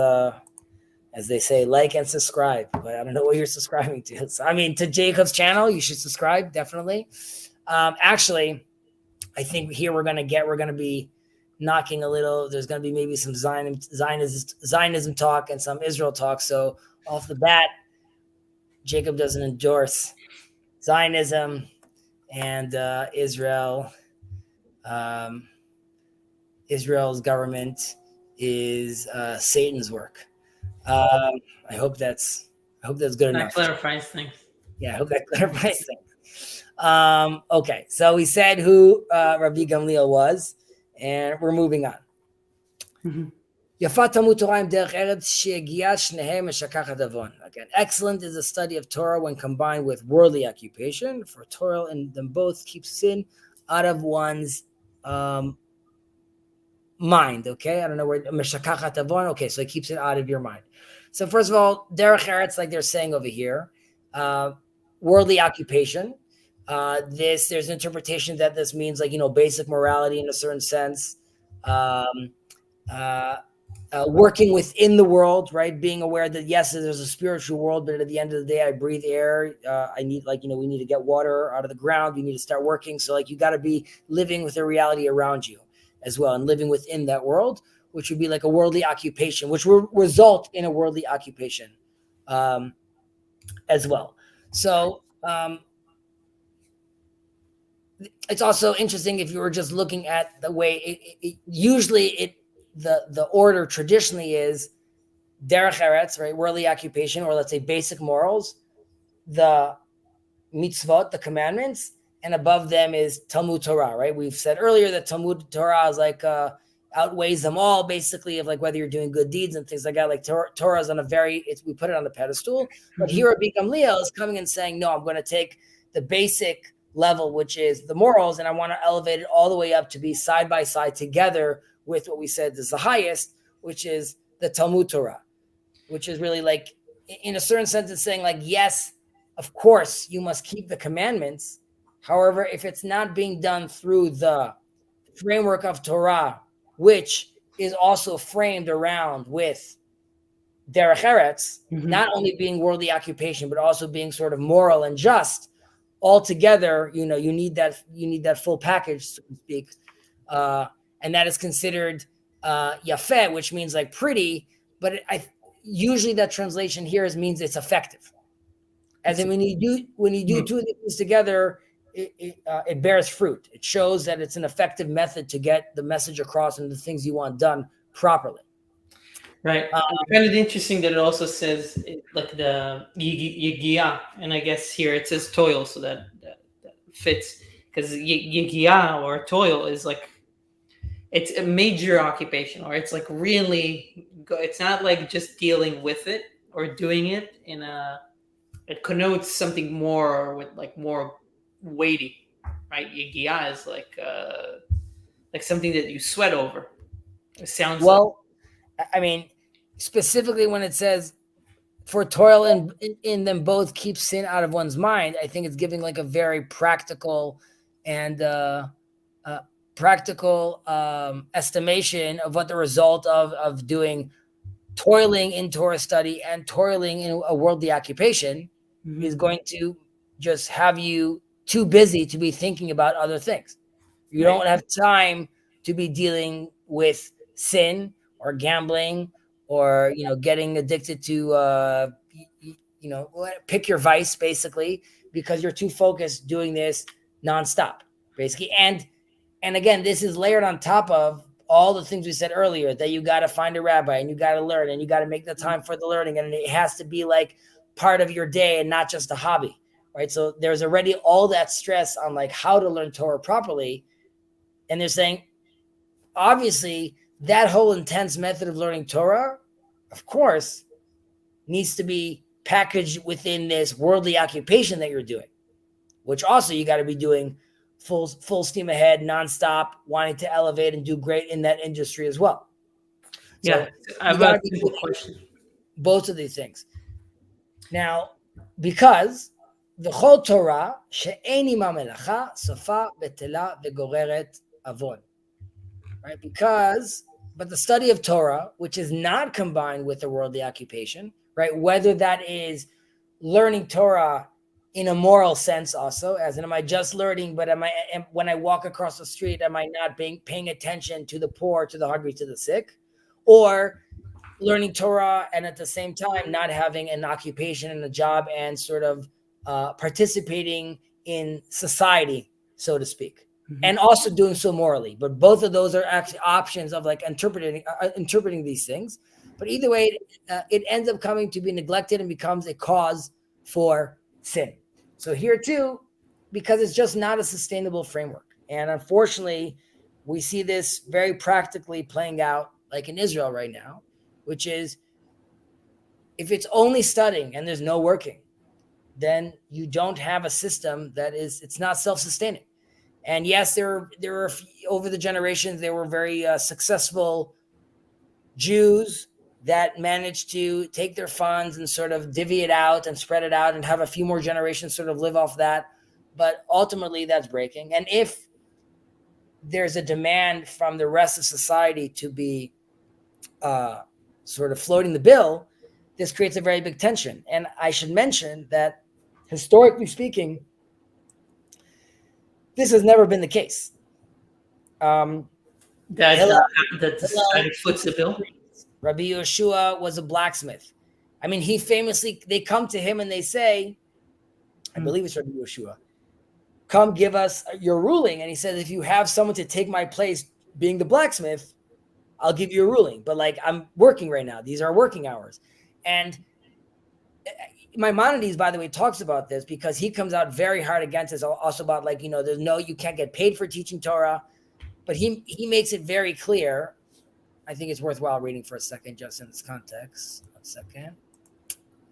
as they say, like and subscribe. But I don't know what you're subscribing to. So, to Jacob's channel, you should subscribe, definitely. Actually, I think here we're going to be knocking a little. There's going to be maybe some Zionism talk and some Israel talk. So off the bat, Jacob doesn't endorse Zionism and Israel. Israel's government is Satan's work. I hope that's good enough. That clarifies things. Yeah, I hope that clarifies things. Okay, so we said who Rabbi Gamliel was, and we're moving on. Again, excellent is the study of Torah when combined with worldly occupation, for toil in them both keeps sin out of one's mind. Okay, I don't know where meshakachat avon. Okay, so it keeps it out of your mind. So first of all, derech eretz, like they're saying over here, worldly occupation. There's an interpretation that this means basic morality in a certain sense. Working within the world, right? Being aware that yes, there's a spiritual world, but at the end of the day, I breathe air. I need, we need to get water out of the ground. We need to start working. So you got to be living with the reality around you as well, and living within that world, which would be like a worldly occupation, which will result in a worldly occupation. as well. So it's also interesting if you were just looking at the way usually the order traditionally is derech eretz, right, worldly occupation, or let's say basic morals, the mitzvot, the commandments, and above them is Talmud Torah, right? We've said earlier that Talmud Torah is like outweighs them all, basically, of like whether you're doing good deeds and things like that. Like Torah is on a we put it on the pedestal, but here Rabbi Gamliel is coming and saying, no, I'm going to take the basic level, which is the morals, and I want to elevate it all the way up to be side by side together with what we said is the highest, which is the Talmud Torah, which is really like, in a certain sense, it's saying like, yes, of course, you must keep the commandments. However, if it's not being done through the framework of Torah, which is also framed around with derech eretz, not only being worldly occupation, but also being sort of moral and just, altogether, you need that full package, so to speak. And that is considered yafeh, which means like pretty, but usually that translation here means it's effective. As in when you do two of these together, it bears fruit. It shows that it's an effective method to get the message across and the things you want done properly. Right. I find it interesting that it also says like the yigia, and I guess here it says toil, so that fits, because yigia or toil is like, it's a major occupation, or it's like really, it's not like just dealing with it or doing it it connotes something more with like more weighty, right? Yigia is like something that you sweat over. It sounds I mean, specifically when it says for toil in them both keep sin out of one's mind, I think it's giving like a very practical and estimation of what the result of doing toiling in Torah study and toiling in a worldly occupation is going to just have you too busy to be thinking about other things. You don't have time to be dealing with sin or gambling or, getting addicted to, pick your vice, basically, because you're too focused doing this nonstop, basically. And again, this is layered on top of all the things we said earlier, that you got to find a rabbi and you got to learn and you got to make the time for the learning. And it has to be like part of your day and not just a hobby, right? So there's already all that stress on like how to learn Torah properly. And they're saying, obviously, that whole intense method of learning Torah, of course, needs to be packaged within this worldly occupation that you're doing, which also you got to be doing full steam ahead, nonstop, wanting to elevate and do great in that industry as well. So I have a simple question. Both of these things. Now, because the whole Torah she'eni ma melacha sofa betela vegoreret avon, right? But the study of Torah, which is not combined with the worldly occupation, right? Whether that is learning Torah in a moral sense also, as in, am I just learning, but when I walk across the street, am I not paying attention to the poor, to the hungry, to the sick? Or learning Torah and at the same time not having an occupation and a job and sort of participating in society, so to speak, and also doing so morally. But both of those are actually options of like interpreting these things. But either way, it ends up coming to be neglected and becomes a cause for sin. So here too, because it's just not a sustainable framework. And unfortunately, we see this very practically playing out like in Israel right now, which is if it's only studying and there's no working, then you don't have a system it's not self-sustaining. And yes, there were over the generations, there were very successful Jews that managed to take their funds and sort of divvy it out and spread it out and have a few more generations sort of live off that. But ultimately, that's breaking. And if there's a demand from the rest of society to be sort of floating the bill, this creates a very big tension. And I should mention that historically speaking, this has never been the case. That foots the bill. Rabbi Yeshua was a blacksmith. I mean, they come to him and they say, I believe it's Rabbi Yeshua, come give us your ruling. And he says, if you have someone to take my place being the blacksmith, I'll give you a ruling. But like, I'm working right now. These are working hours. And Maimonides, by the way, talks about this because he comes out very hard against this, also about like, you can't get paid for teaching Torah. But he makes it very clear. I think it's worthwhile reading for a second, just in this context. 1 second.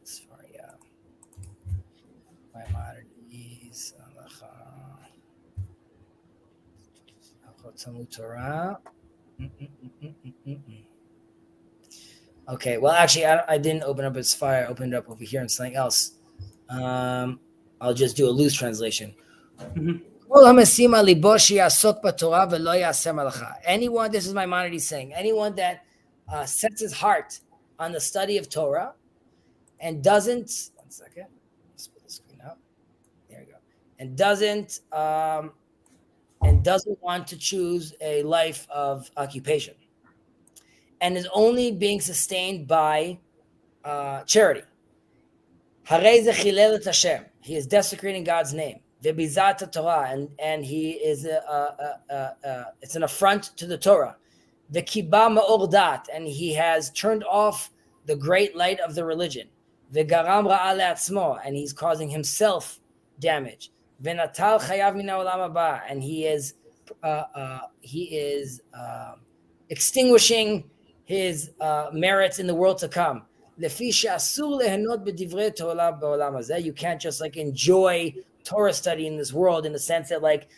Sorry, Maimonides, Torah. Okay, well, actually, I didn't open up its fire. I opened it up over here in something else. I'll just do a loose translation. Anyone, this is Maimonides saying, anyone that sets his heart on the study of Torah and doesn't, 1 second, let's put the screen up. There you go. And doesn't want to choose a life of occupation and is only being sustained by charity. He is desecrating God's name. Torah, and he is it's an affront to the Torah. The kiba ma'ordat, and he has turned off the great light of the religion. The garam ra'a le'atzmo, and he's causing himself damage. Venatal chayav min ha'olam haba, and he is extinguishing his merits in the world to come. You can't just like enjoy Torah study in this world in the sense that like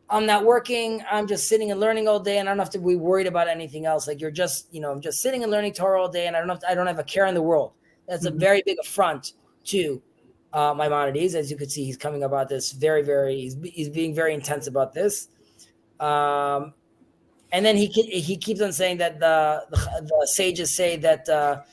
I'm not working, I'm just sitting and learning all day and I don't have to be worried about anything else. Like you're just, I'm just sitting and learning Torah all day and I don't have a care in the world. That's a very big affront to Maimonides. As you can see, he's coming about this he's being very intense about this. And then he keeps on saying that the sages say that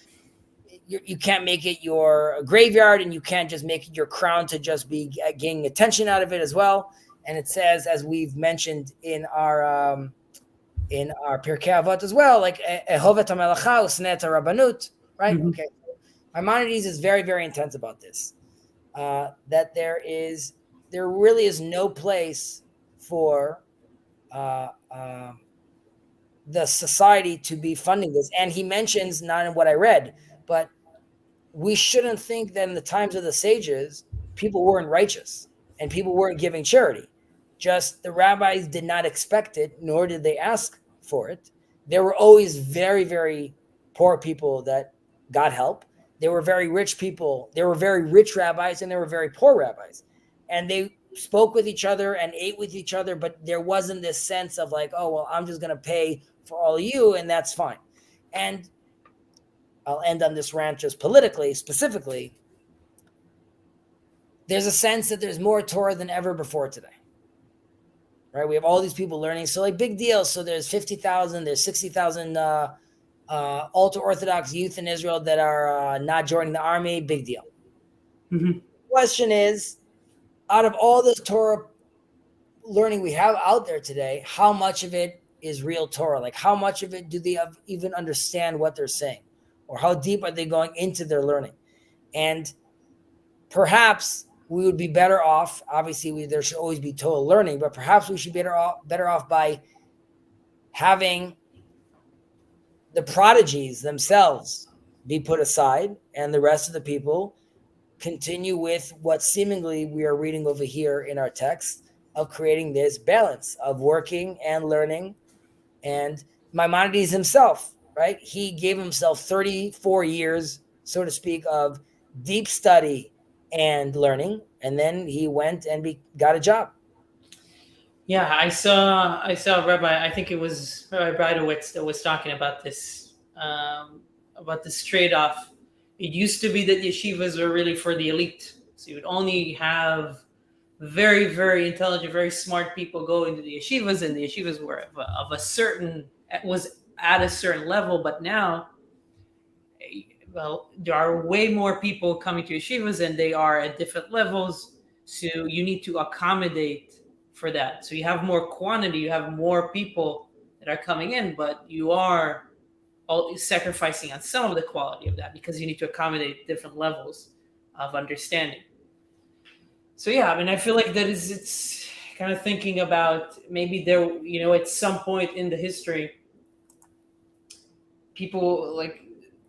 you can't make it your graveyard and you can't just make it your crown to just be gaining attention out of it as well. And it says, as we've mentioned in our Pirkei Avot as well, like Ehovet HaMelacha Usnet HaRabbanut, right? Mm-hmm. Okay. Maimonides is very, very intense about this. That there really is no place for the society to be funding this. And he mentions, not in what I read, but we shouldn't think that in the times of the sages, people weren't righteous and people weren't giving charity. Just the rabbis did not expect it, nor did they ask for it. There were always very, very poor people that got help. There were very rich people. There were very rich rabbis and there were very poor rabbis. And they spoke with each other and ate with each other, but there wasn't this sense of like, oh, well, I'm just going to pay for all of you and that's fine. And I'll end on this rant just politically, specifically. There's a sense that there's more Torah than ever before today. Right? We have all these people learning. So like big deal. So there's 50,000, there's 60,000 ultra-Orthodox youth in Israel that are not joining the army. Big deal. Mm-hmm. The question is, out of all this Torah learning we have out there today, how much of it is real Torah? Like how much of it do they even understand what they're saying? Or how deep are they going into their learning? And perhaps we would be better off. Obviously, there should always be Torah learning, but perhaps we should be better off by having the prodigies themselves be put aside and the rest of the people continue with what seemingly we are reading over here in our text of creating this balance of working and learning. And Maimonides himself, right? He gave himself 34 years, so to speak, of deep study and learning, and then he went and got a job. Yeah, I saw Rabbi, I think it was Rabbi Breidowitz that was talking about this trade-off. It used to be that yeshivas were really for the elite. So you would only have very, very intelligent, very smart people go into the yeshivas, and the yeshivas were was at a certain level. But now, well, there are way more people coming to yeshivas and they are at different levels. So you need to accommodate for that. So you have more quantity, you have more people that are coming in, but you are sacrificing on some of the quality of that because you need to accommodate different levels of understanding. So yeah, I mean, I feel like it's kind of thinking about maybe there, at some point in the history, people like,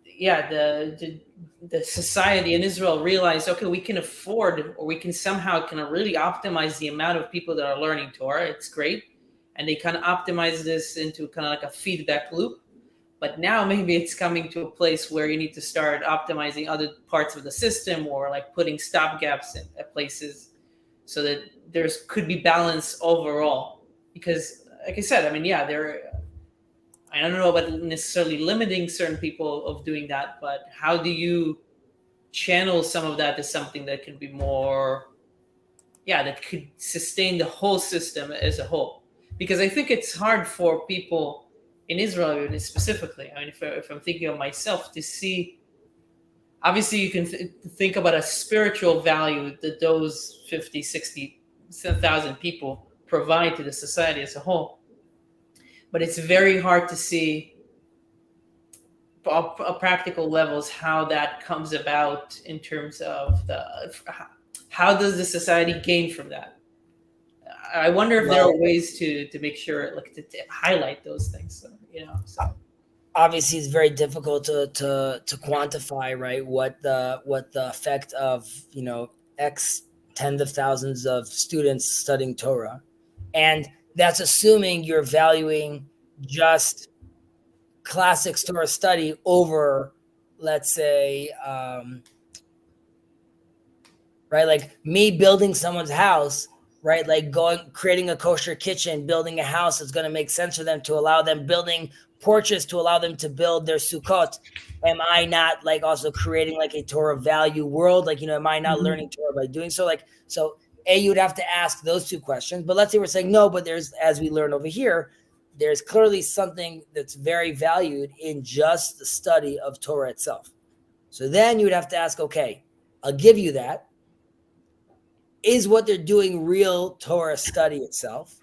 yeah, the society in Israel realized, okay, we can afford, or we can somehow kind of really optimize the amount of people that are learning Torah. It's great. And they kind of optimize this into kind of like a feedback loop. But now maybe it's coming to a place where you need to start optimizing other parts of the system, or like putting stopgaps at places so that there's could be balance overall. Because like I said, I mean, yeah, I don't know about necessarily limiting certain people of doing that, but how do you channel some of that to something that can be more, yeah, that could sustain the whole system as a whole? Because I think it's hard for people in Israel specifically. I mean, if I'm thinking of myself, to see, obviously you can think about a spiritual value that those 50, 60,000 people provide to the society as a whole. But it's very hard to see on practical levels how that comes about in terms of how does the society gain from that. I wonder if there are ways to make sure, like, to highlight those things. So. Obviously, it's very difficult to quantify, right? What the effect of X tens of thousands of students studying Torah, and that's assuming you're valuing just classics Torah study over, let's say, right, like me building someone's house, right, like creating a kosher kitchen, building a house that's going to make sense for them, to allow them, building porches to allow them to build their sukkot. Am I not like also creating like a Torah value world? Like, am I not learning Torah by doing so? Like, so you would have to ask those two questions. But let's say we're saying no, but there's, as we learn over here, there's clearly something that's very valued in just the study of Torah itself. So then you would have to ask, okay, I'll give you that. Is what they're doing real Torah study itself?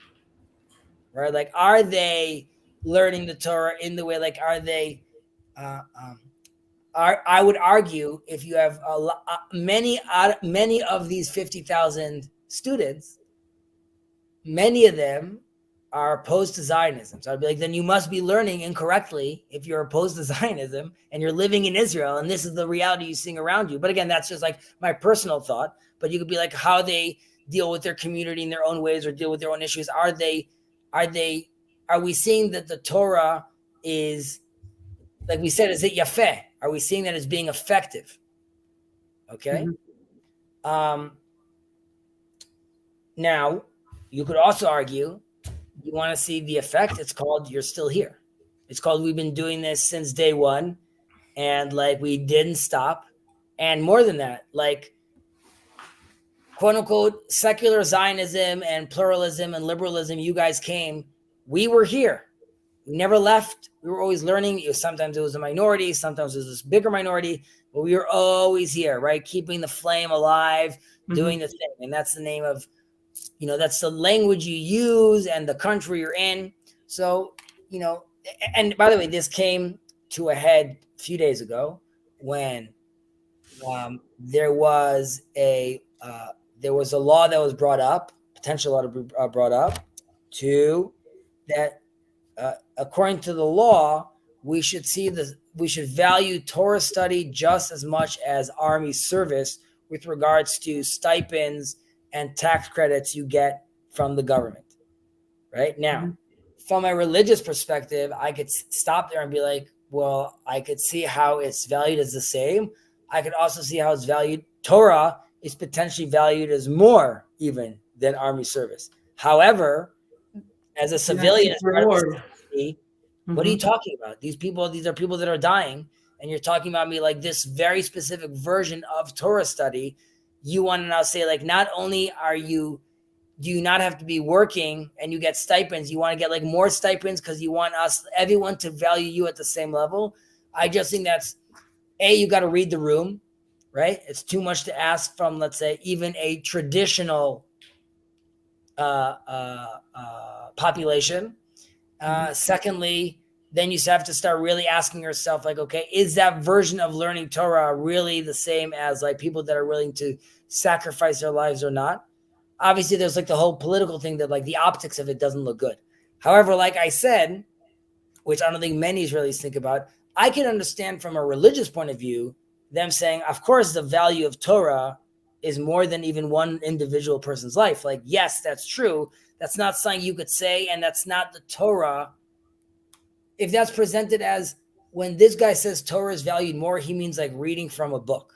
Right? Like, are they learning the Torah in the way, like, are they, I would argue, if you have many of these 50,000 students, many of them are opposed to Zionism. So I'd be like, then you must be learning incorrectly if you're opposed to Zionism and you're living in Israel and this is the reality you seeing around you. But again, that's just like my personal thought. But you could be like, how they deal with their community in their own ways or deal with their own issues. Are we seeing that the Torah is, like we said, is it yafeh? Are we seeing that as being effective? Okay. Now, you could also argue, you want to see the effect, it's called you're still here. It's called we've been doing this since day one, and like we didn't stop. And more than that, like, quote unquote, secular Zionism and pluralism and liberalism, you guys came, we were here. We never left. We were always learning. Sometimes it was a minority, sometimes it was this bigger minority, but we were always here, right? Keeping the flame alive, doing the thing. And that's the name of, that's the language you use and the country you're in. So, and by the way, this came to a head a few days ago when there was a law that was brought up, potential law to be brought up, to that according to the law, we should value Torah study just as much as army service with regards to stipends and tax credits you get from the government. Right now, from a religious perspective, I could stop there and be like, well, I could see how it's valued as the same. I could also see how it's valued. Torah is potentially valued as more even than army service. However, as a civilian, what are you talking about? These are people that are dying, and you're talking about me like this very specific version of Torah study. You want to now say, like, not only do you not have to be working and you get stipends, you want to get like more stipends because you want everyone to value you at the same level. I just think that's, you got to read the room, right? It's too much to ask from, let's say, even a traditional population. Secondly, then you have to start really asking yourself, like, okay, is that version of learning Torah really the same as like people that are willing to sacrifice their lives or not? Obviously, there's like the whole political thing that like the optics of it doesn't look good. However, like I said, which I don't think many Israelis think about, I can understand from a religious point of view them saying, of course, the value of Torah is more than even one individual person's life. Like, yes, that's true. That's not something you could say, and that's not the Torah. If that's presented as when this guy says Torah is valued more, he means like reading from a book.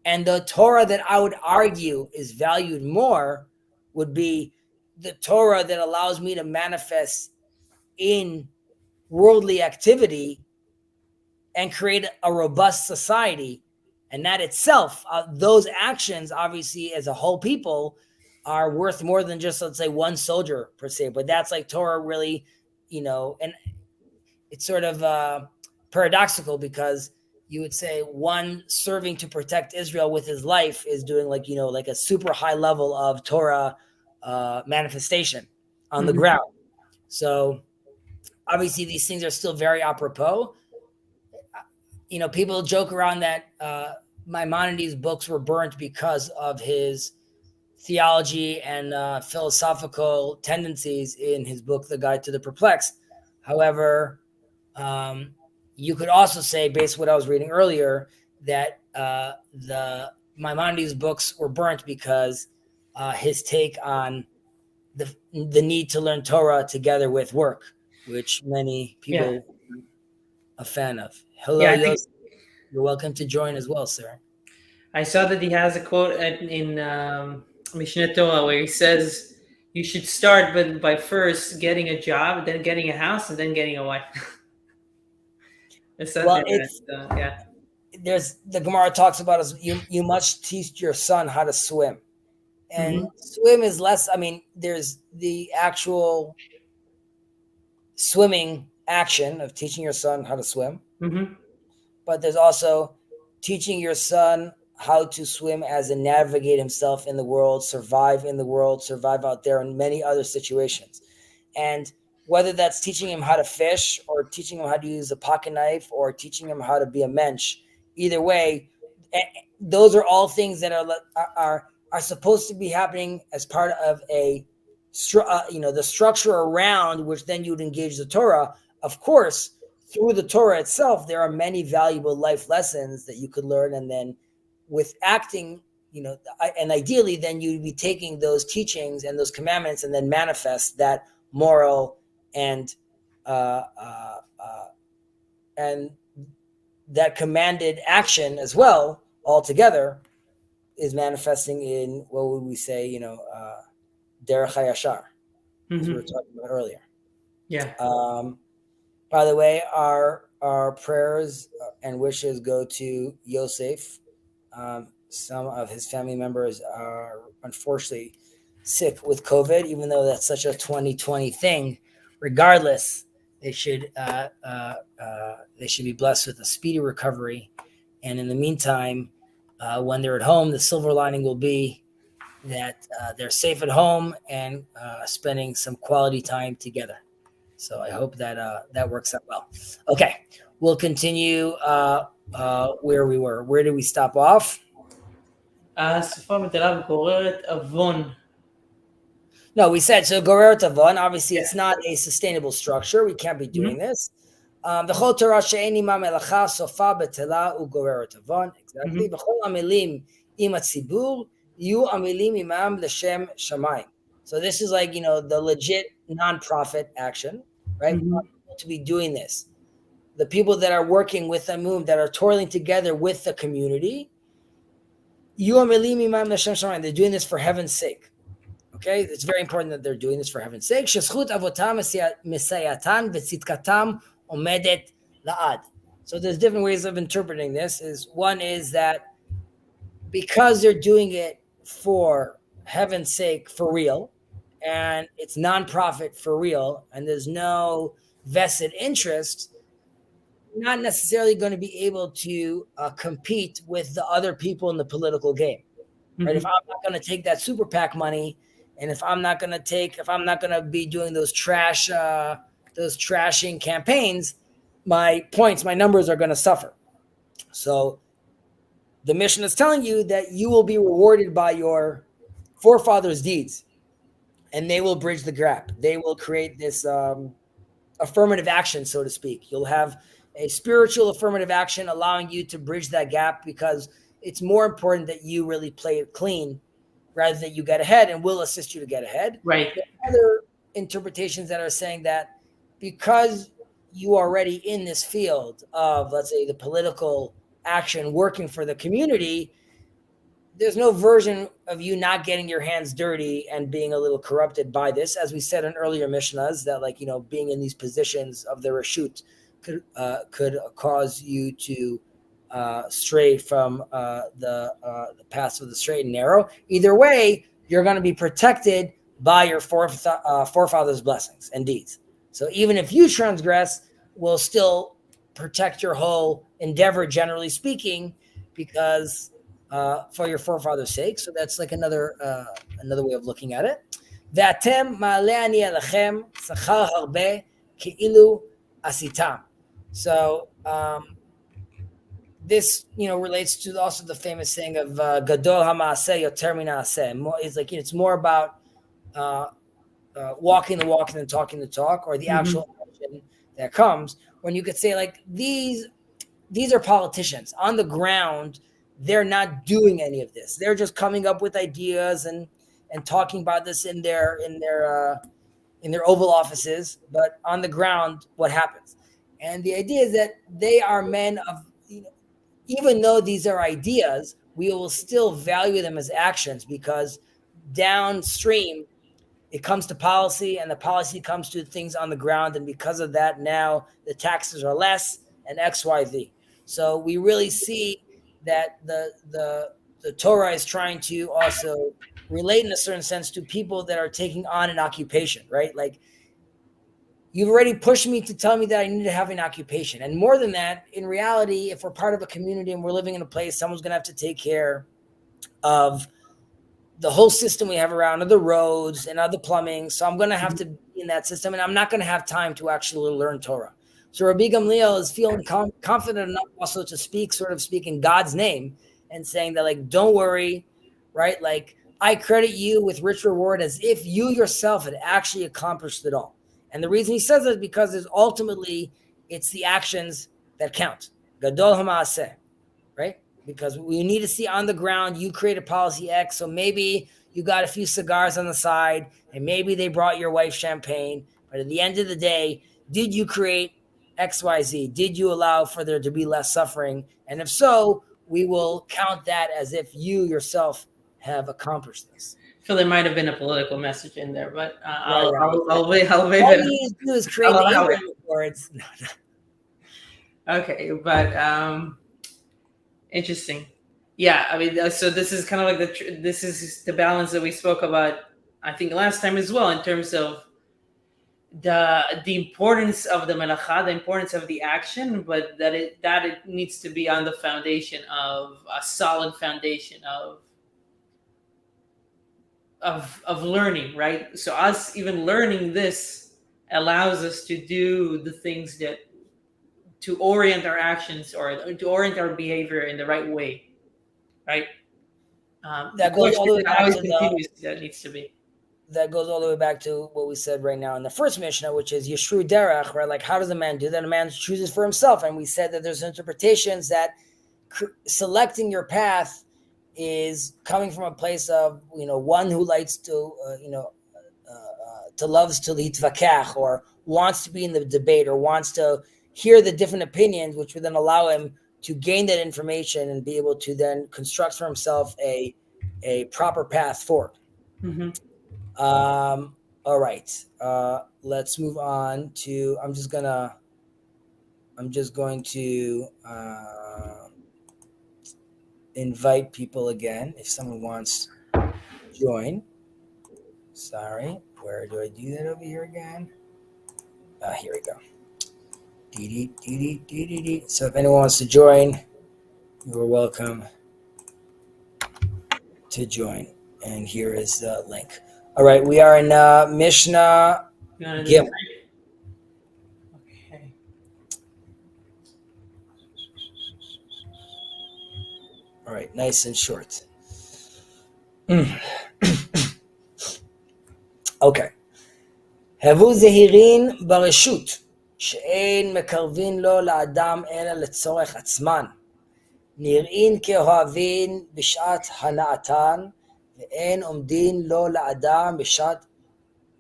And the Torah that I would argue is valued more would be the Torah that allows me to manifest in worldly activity and create a robust society. And that itself, those actions, obviously, as a whole people, are worth more than just, let's say, one soldier per se. But that's like Torah really, and it's sort of paradoxical because you would say one serving to protect Israel with his life is doing like a super high level of Torah manifestation on the ground. So obviously these things are still very apropos. People joke around that Maimonides' books were burnt because of his theology and philosophical tendencies in his book, The Guide to the Perplexed. However, you could also say, based on what I was reading earlier, that the Maimonides' books were burnt because his take on the need to learn Torah together with work, which many people are a fan of. Hello, Yosef. You're welcome to join as well, sir. I saw that he has a quote in Mishneh Torah where he says you should start by first getting a job, then getting a house, and then getting a wife. There's the Gemara talks about you must teach your son how to swim, and swim is less. I mean, there's the actual swimming action of teaching your son how to swim, but there's also teaching your son how to swim as and navigate himself in the world, survive out there in many other situations. And whether that's teaching him how to fish or teaching him how to use a pocket knife or teaching him how to be a mensch, either way, those are all things that are supposed to be happening as part of the structure around which then you would engage the Torah. Of course, through the Torah itself, there are many valuable life lessons that you could learn, and then with acting, and ideally, then you'd be taking those teachings and those commandments and then manifest that moral and that commanded action as well, altogether, is manifesting in, what would we say, derech hayashar, as we were talking about earlier. Yeah. By the way, our prayers and wishes go to Yosef. Some of his family members are unfortunately sick with COVID, even though that's such a 2020 thing. Regardless, they should be blessed with a speedy recovery. And in the meantime, when they're at home, the silver lining will be that they're safe at home and spending some quality time together. So I hope that that works out well. Okay, we'll continue where we were. Where did we stop off? No, we said, so Goreret Avon, obviously it's not a sustainable structure. We can't be doing this. V'chol Torah she'ein ima melacha sofa betela u'goreret Avon. Exactly. V'chol amelim im hatzibur yu amelim imam l'shem shamayim. So this is like, the legit nonprofit action, right? To be doing this. The people that are working with the Amum, that are toiling together with the community, yu amelim imam l'shem shamayim. They're doing this for heaven's sake. Okay, it's very important that they're doing this for heaven's sake. Shezchut avotam mesayatan v'tzitkatam omedet la'ad. So there's different ways of interpreting this. One is that because they're doing it for heaven's sake, for real, and it's nonprofit for real, and there's no vested interest, not necessarily going to be able to compete with the other people in the political game. Right? If I'm not going to take that super PAC money, and if I'm not going to be doing those trash those trashing campaigns, my numbers are going to suffer. So the mission is telling you that you will be rewarded by your forefathers' deeds, and they will bridge the gap. They will create this affirmative action, so to speak. You'll have a spiritual affirmative action allowing you to bridge that gap, because it's more important that you really play it clean rather than you get ahead, and will assist you to get ahead. Right. There are other interpretations that are saying that because you are already in this field of, let's say, the political action working for the community, there's no version of you not getting your hands dirty and being a little corrupted by this. As we said in earlier Mishnahs, that, like, being in these positions of the reshut could cause you to stray from the paths of the straight and narrow. Either way, you're going to be protected by your forefathers' blessings and deeds. So even if you transgress, we'll still protect your whole endeavor, generally speaking, because for your forefathers' sake. So that's like another way of looking at it. V'atem ma'aleh ani alechem sachar harbe ke'ilu asitam. So this, relates to also the famous saying of gadol ha'maaseh yoter min ha'aseh. It's like, it's more about walking the walk than talking the talk, or the actual action that comes. When you could say, like, these are politicians on the ground. They're not doing any of this. They're just coming up with ideas and talking about this in their Oval Offices. But on the ground, what happens? And the idea is that they are men of, even though these are ideas, we will still value them as actions, because downstream it comes to policy, and the policy comes to things on the ground. And because of that, now the taxes are less and XYZ. So we really see that the Torah is trying to also relate, in a certain sense, to people that are taking on an occupation, right? Like, you've already pushed me to tell me that I need to have an occupation. And more than that, in reality, if we're part of a community and we're living in a place, someone's going to have to take care of the whole system we have around, of the roads and other plumbing. So I'm going to have to be in that system, and I'm not going to have time to actually learn Torah. So Rabbi Gamliel is feeling confident enough also to speak in God's name, and saying that, like, don't worry, right? Like, I credit you with rich reward as if you yourself had actually accomplished it all. And the reason he says that is because it's the actions that count. Gadol ha'maaseh, right? Because we need to see on the ground, you created policy X. So maybe you got a few cigars on the side, and maybe they brought your wife champagne. But at the end of the day, did you create XYZ? Did you allow for there to be less suffering? And if so, we will count that as if you yourself have accomplished this. I feel there might have been a political message in there, but Right. I'll wait. All you need to do is create the English words. Okay, but interesting. Yeah, I mean, so this is kind of like this is the balance that we spoke about, I think, last time as well, in terms of the importance of the melacha, the importance of the action, but that it needs to be on the foundation of a solid foundation of learning, right? So us even learning this allows us to do the things that to orient our actions or to orient our behavior in the right way, right? That goes all the way back to that needs to be. That goes all the way back to what we said right now in the first Mishnah, which is Yeshru Derech, right? Like, how does a man do that? A man chooses for himself. And we said that there's interpretations that selecting your path is coming from a place of, one who likes to, loves to litvakach, or wants to be in the debate, or wants to hear the different opinions, which would then allow him to gain that information and be able to then construct for himself a proper path forward. Mm-hmm. All right. Let's move on to, I'm just going to invite people again if someone wants to join. Sorry, where do I do that over here again? Here we go. So if anyone wants to join, you are welcome to join. And here is the link. All right, we are in Mishnah Gimel. All right, nice and short. Okay. הבו זהירין ברשות, שאין מקרבין לו לאדם אלא לצורך עצמן. נראים כאוהבין בשעת הנאתן, ואין עומדין לו לאדם בשעת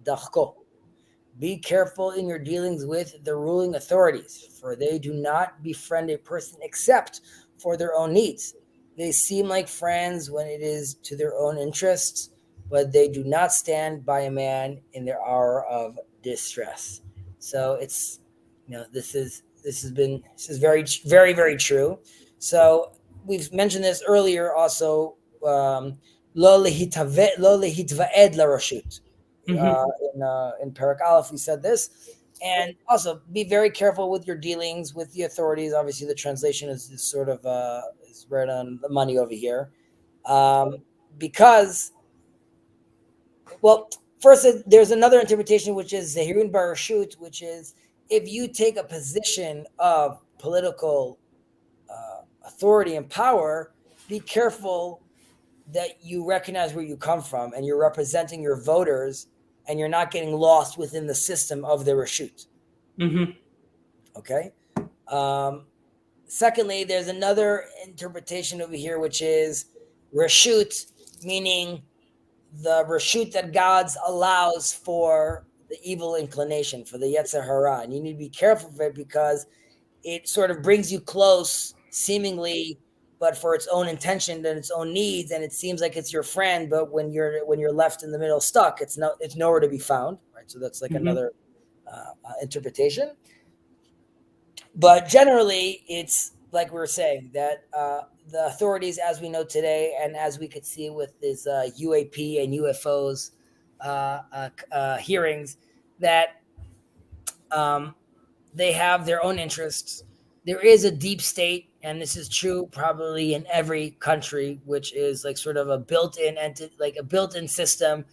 דחקו. Be careful in your dealings with the ruling authorities, for they do not befriend a person except for their own needs. They seem like friends when it is to their own interests, but they do not stand by a man in their hour of distress. So it's, this is very, very, very true. So we've mentioned this earlier also. Lo lehitva'ed larashut. In Pirkei Avot, we said this. And also be very careful with your dealings with the authorities. Obviously, the translation is sort of is right on the money over here. Because, well, first, there's another interpretation, which is Zehirun Barashut, which is if you take a position of political authority and power, be careful that you recognize where you come from and you're representing your voters and you're not getting lost within the system of the reshut. Okay. Secondly, there's another interpretation over here, which is reshut, meaning the reshut that God allows for the evil inclination, for the Yetzer Hara. And you need to be careful of it because it sort of brings you close, seemingly, but for its own intention and its own needs, and it seems like it's your friend, but when you're left in the middle stuck, it's nowhere to be found, right? So that's like another interpretation. But generally, it's like we were saying that the authorities, as we know today, and as we could see with this UAP and UFOs hearings, that they have their own interests. There is a deep state, and this is true probably in every country, which is like sort of a built-in entity, like a built-in system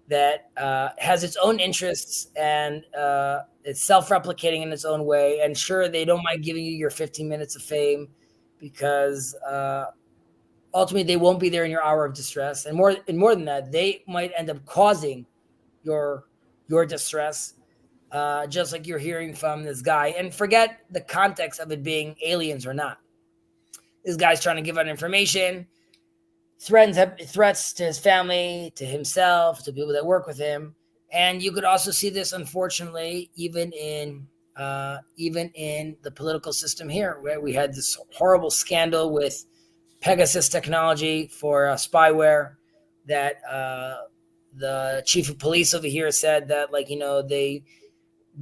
that has its own interests and it's self-replicating in its own way. And sure, they don't mind giving you your 15 minutes of fame because ultimately they won't be there in your hour of distress. And more than that, they might end up causing your distress. Just like you're hearing from this guy, and forget the context of it being aliens or not. This guy's trying to give out information, threats to his family, to himself, to people that work with him. And you could also see this, unfortunately, even in the political system here, where we had this horrible scandal with Pegasus technology for spyware that the chief of police over here said that, they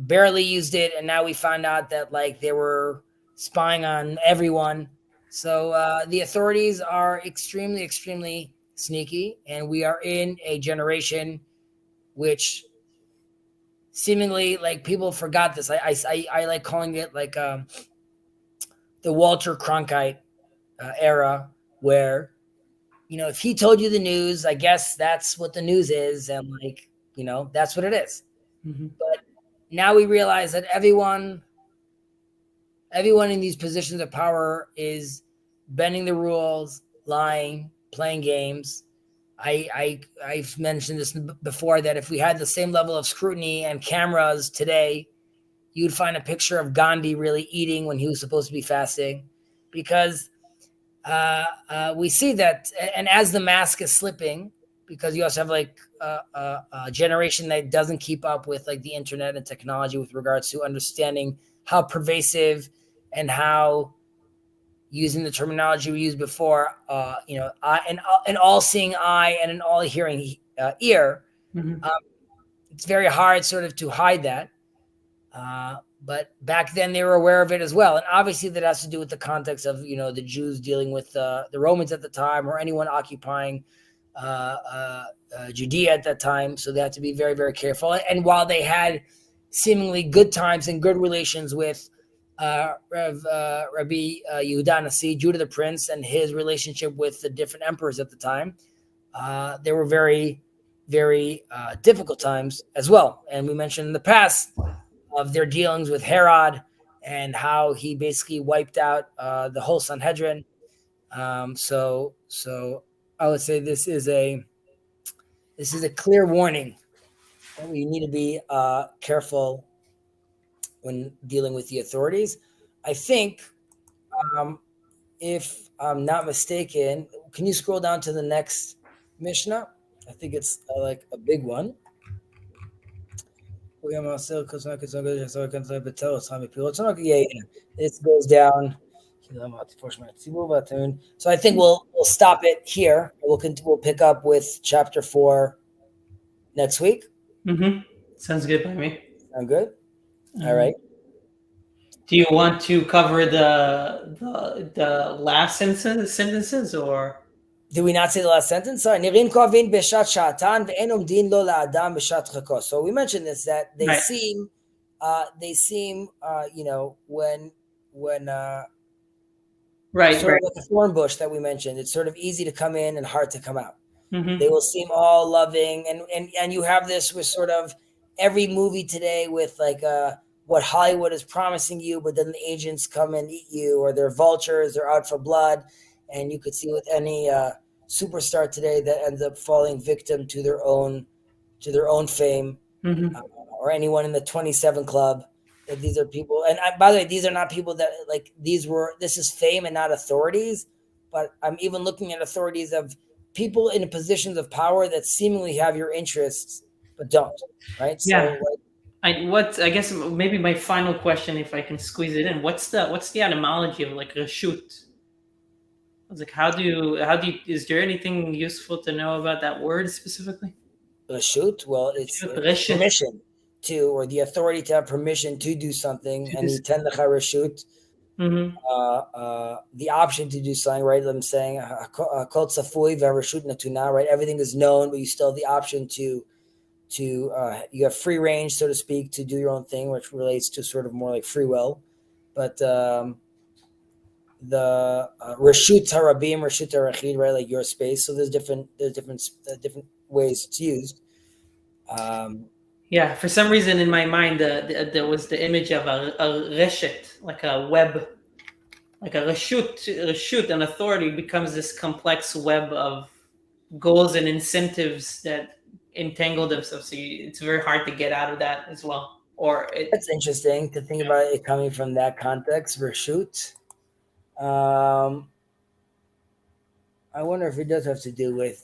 barely used it, and now we find out that they were spying on everyone. So the authorities are extremely, extremely sneaky, and we are in a generation which seemingly people forgot this. I like calling it the Walter Cronkite era, where if he told you the news, I guess that's what the news is, and that's what it is. But now we realize that everyone in these positions of power is bending the rules, lying, playing games. I've mentioned this before, that if we had the same level of scrutiny and cameras today, you'd find a picture of Gandhi really eating when he was supposed to be fasting, because we see that. And as the mask is slipping, because you also have a generation that doesn't keep up with the internet and technology with regards to understanding how pervasive and how, using the terminology we used before, an all-seeing eye and an all-hearing ear. It's very hard sort of to hide that. But back then they were aware of it as well. And obviously that has to do with the context of, the Jews dealing with the Romans at the time, or anyone occupying Judea at that time. So they had to be very, very careful. And while they had seemingly good times and good relations with Rabbi Yehuda Nasi, Judah the Prince, and his relationship with the different emperors at the time, there were very, very difficult times as well. And we mentioned in the past of their dealings with Herod and how he basically wiped out the whole Sanhedrin. So I would say this is a clear warning that we need to be careful when dealing with the authorities. I think, if I'm not mistaken, can you scroll down to the next Mishnah? I think it's like a big one. Yeah, yeah. It goes down. So I think we'll stop it here. We'll pick up with chapter 4 next week. Sounds good by me. Sound good? All right. Do you want to cover the last sentences or? Did we not say the last sentence? Sorry. So we mentioned this, that they Right. seem, when Right, sort right. of like a thorn bush that we mentioned, it's sort of easy to come in and hard to come out. Mhm. They will seem all loving, and you have this with sort of every movie today with like what Hollywood is promising you, but then the agents come and eat you, or they're vultures, they're out for blood. And you could see with any superstar today that ends up falling victim to their own fame, or anyone in the 27 Club. That these are people, and by the way, these are not people that like this is fame and not authorities. But I'm even looking at authorities of people in positions of power that seemingly have your interests but don't, right? Yeah. So I guess maybe my final question, if I can squeeze it in, what's the etymology of like reshut? I was like, how do you is there anything useful to know about that word specifically? reshut, well, it's Reshut. permission to, or the authority to have permission to do something, and ten lecha reshut, the option to do something, right? I'm saying kol tzafui v'reshut natuna, right? Everything is known, but you still have the option to you have free range, so to speak, to do your own thing, which relates to sort of more like free will. But the reshut harabim, reshut harachid, right? Like your space. So there's different ways it's used. Yeah, for some reason in my mind, there was the image of a reshet, like a web, like a reshut, an authority becomes this complex web of goals and incentives that entangle themselves. So it's very hard to get out of that as well. That's interesting to think about it coming from that context. Reshut. I wonder if it does have to do with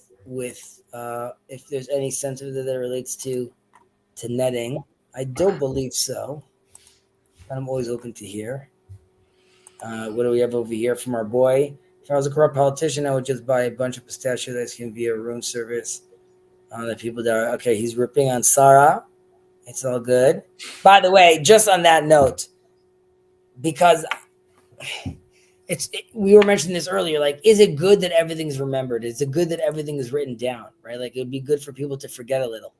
if there's any sense of that relates to netting. I don't believe so. But I'm always open to hear. What do we have over here from our boy? If I was a corrupt politician, I would just buy a bunch of pistachio ice cream via room service. The people that are okay. He's ripping on Sarah. It's all good. By the way, just on that note, because we were mentioning this earlier, like, is it good that everything's remembered? Is it good that everything is written down, right? Like, it would be good for people to forget a little.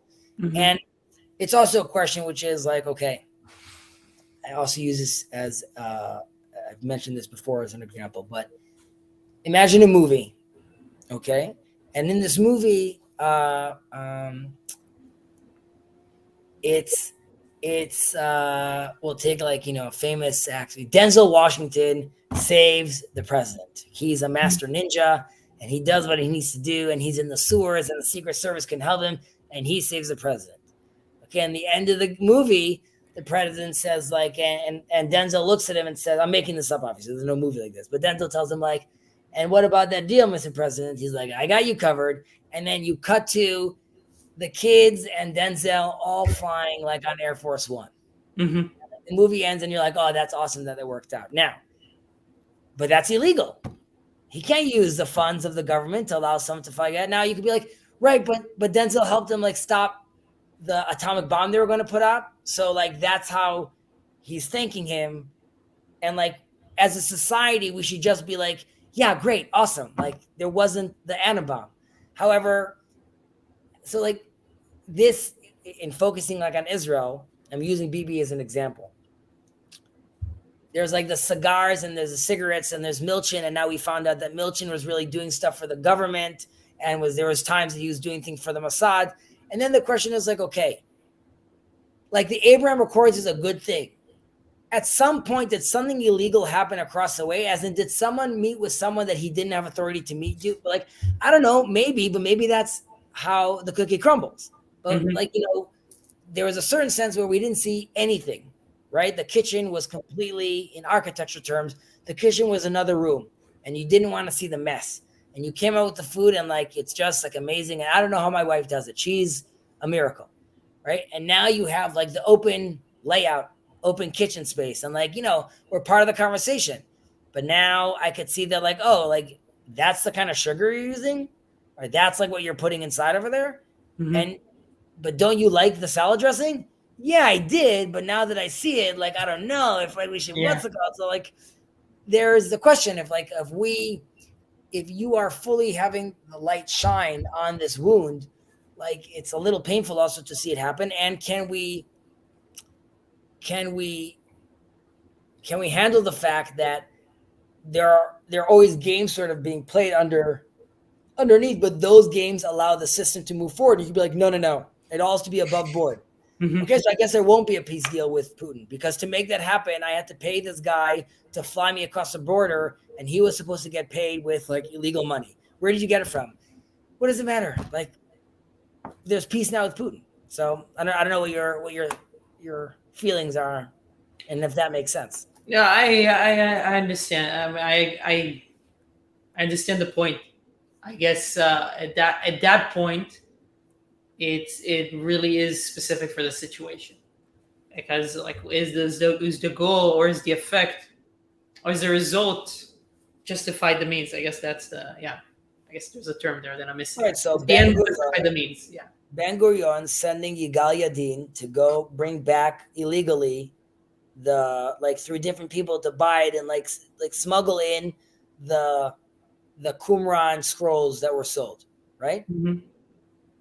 And it's also a question which is like, okay, I also use this as I've mentioned this before as an example, but imagine a movie, okay? And in this movie, it's we'll take like, famous actor Denzel Washington saves the president. He's a master ninja and he does what he needs to do, and he's in the sewers and the Secret Service can help him, and he saves the president. Okay, and the end of the movie, the president says like, and Denzel looks at him and says, I'm making this up, obviously there's no movie like this, but Denzel tells him like, and what about that deal, Mr. President? He's like, I got you covered. And then you cut to the kids and Denzel all flying like on Air Force One. The movie ends and you're like, oh, that's awesome that it worked out. Now, but that's illegal. He can't use the funds of the government to allow someone to fly that. Now you could be like, right, but Denzel helped him like stop the atomic bomb they were going to put out. So like, that's how he's thanking him. And like, as a society, we should just be like, yeah, great, awesome. Like, there wasn't the atom bomb. However, so like this, in focusing like on Israel, I'm using Bibi as an example. There's like the cigars and there's the cigarettes and there's Milchin, and now we found out that Milchin was really doing stuff for the government, and there was times that he was doing things for the Mossad. And then the question is like, okay, like the Abraham Accords is a good thing. at some point, did something illegal happen across the way? As in, did someone meet with someone that he didn't have authority to meet you? Like, I don't know, maybe, but maybe that's how the cookie crumbles. But Mhm. like, there was a certain sense where we didn't see anything, right? The kitchen was completely, in architecture terms, the kitchen was another room, and you didn't want to see the mess. And you came out with the food, and like it's just like amazing. And I don't know how my wife does it. She's a miracle, right? And now you have like the open layout, open kitchen space, and like we're part of the conversation. But now I could see that like, oh, like that's the kind of sugar you're using, or that's like what you're putting inside over there. Mhm. And but don't you like the salad dressing? Yeah, I did, but now that I see it, like I don't know if like we should Yeah. what's it called. So like there's the question if like if you are fully having the light shine on this wound, like it's a little painful also to see it happen. And can we can we handle the fact that there are always games sort of being played underneath, but those games allow the system to move forward. You can be like, no, no, no, it all has to be above board. Mhm. Okay, so I guess there won't be a peace deal with Putin because to make that happen, I had to pay this guy to fly me across the border, and he was supposed to get paid with like illegal money. Where did you get it from? What does it matter? Like, there's peace now with Putin. So I don't know what your feelings are, and if that makes sense. Yeah, I understand. I understand the point. I guess at that point, it really is specific for the situation, because like is the goal, or is the effect, or is the result justify the means? I guess that's the yeah. I guess there's a term there that I'm All missing. right, so Is the end justify the means? Yeah. Ben Gurion sending Yigal Yadin to go bring back illegally the like through different people to buy it and like smuggle in the the Qumran scrolls that were sold, right? Hmm.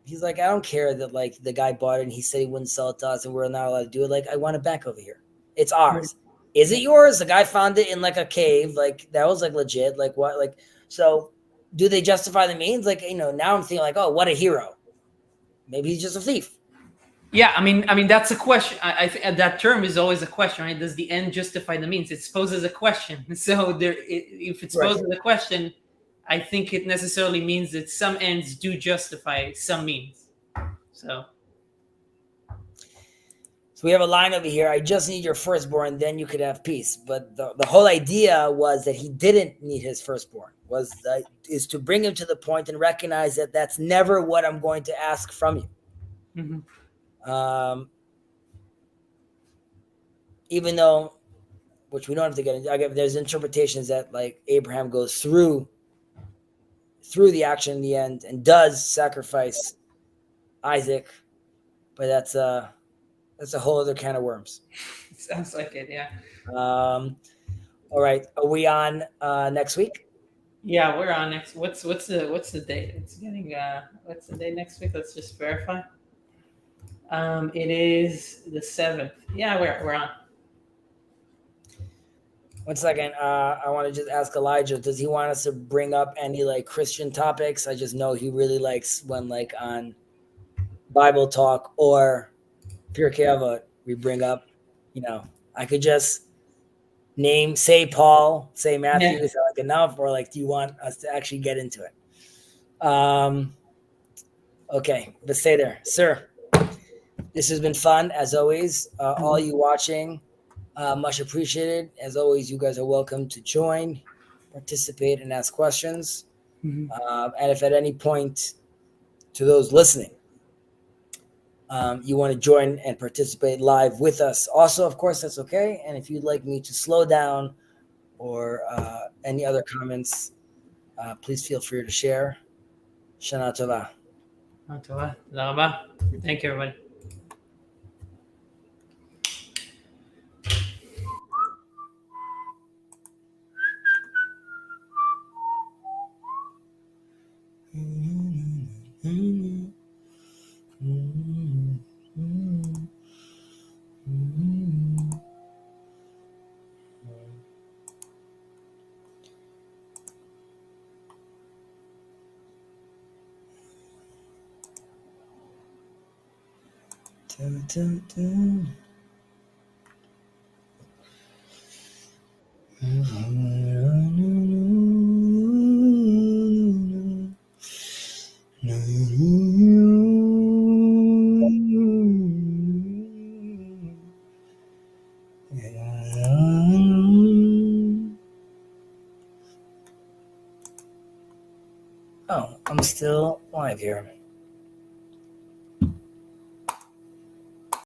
He's like, I don't care that like the guy bought it and he said he wouldn't sell it to us and we're not allowed to do it. Like, I want it back over here. It's ours. Is it yours? The guy found it in like a cave. Like that was like legit. Like what? Like so. Do they justify the means? Like now I'm thinking like, oh, what a hero. Maybe he's just a thief. Yeah, I mean that's a question. I think that term is always a question, right? Does the end justify the means? It poses a question. So if it Right. poses a question, I think it necessarily means that some ends do justify some means. So So we have a line over here. I just need your firstborn, then you could have peace. But the whole idea was that he didn't need his firstborn. Is to bring him to the point and recognize that that's never what I'm going to ask from you. mhm. Um, even though, which we don't have to get into, there's interpretations that like Abraham goes through the action in the end and does sacrifice Isaac, but that's a whole other can of worms. Sounds like it. Yeah. Um, all right, are we on next week? Yeah, we're on next. What's the date? It's getting what's the date next week? Let's just verify. It is the 7th. Yeah, we're on. 1 second. I want to just ask Elijah, does he want us to bring up any like Christian topics? I just know he really likes when like on Bible talk or Pirkei Avot, we bring up, I could just say Paul, say Yeah. Matthew, is that like enough? Or like, do you want us to actually get into it? Okay, but stay there. Sir, this has been fun as always. All you watching, much appreciated. As always, you guys are welcome to join, participate, and ask questions. Mhm. And if at any point to those listening, you want to join and participate live with us, also, of course, that's okay. And if you'd like me to slow down or any other comments, please feel free to share. Shana Tova. תודה רבה. Thank you, everybody. Dun, dun, dun. Oh, I'm still live here.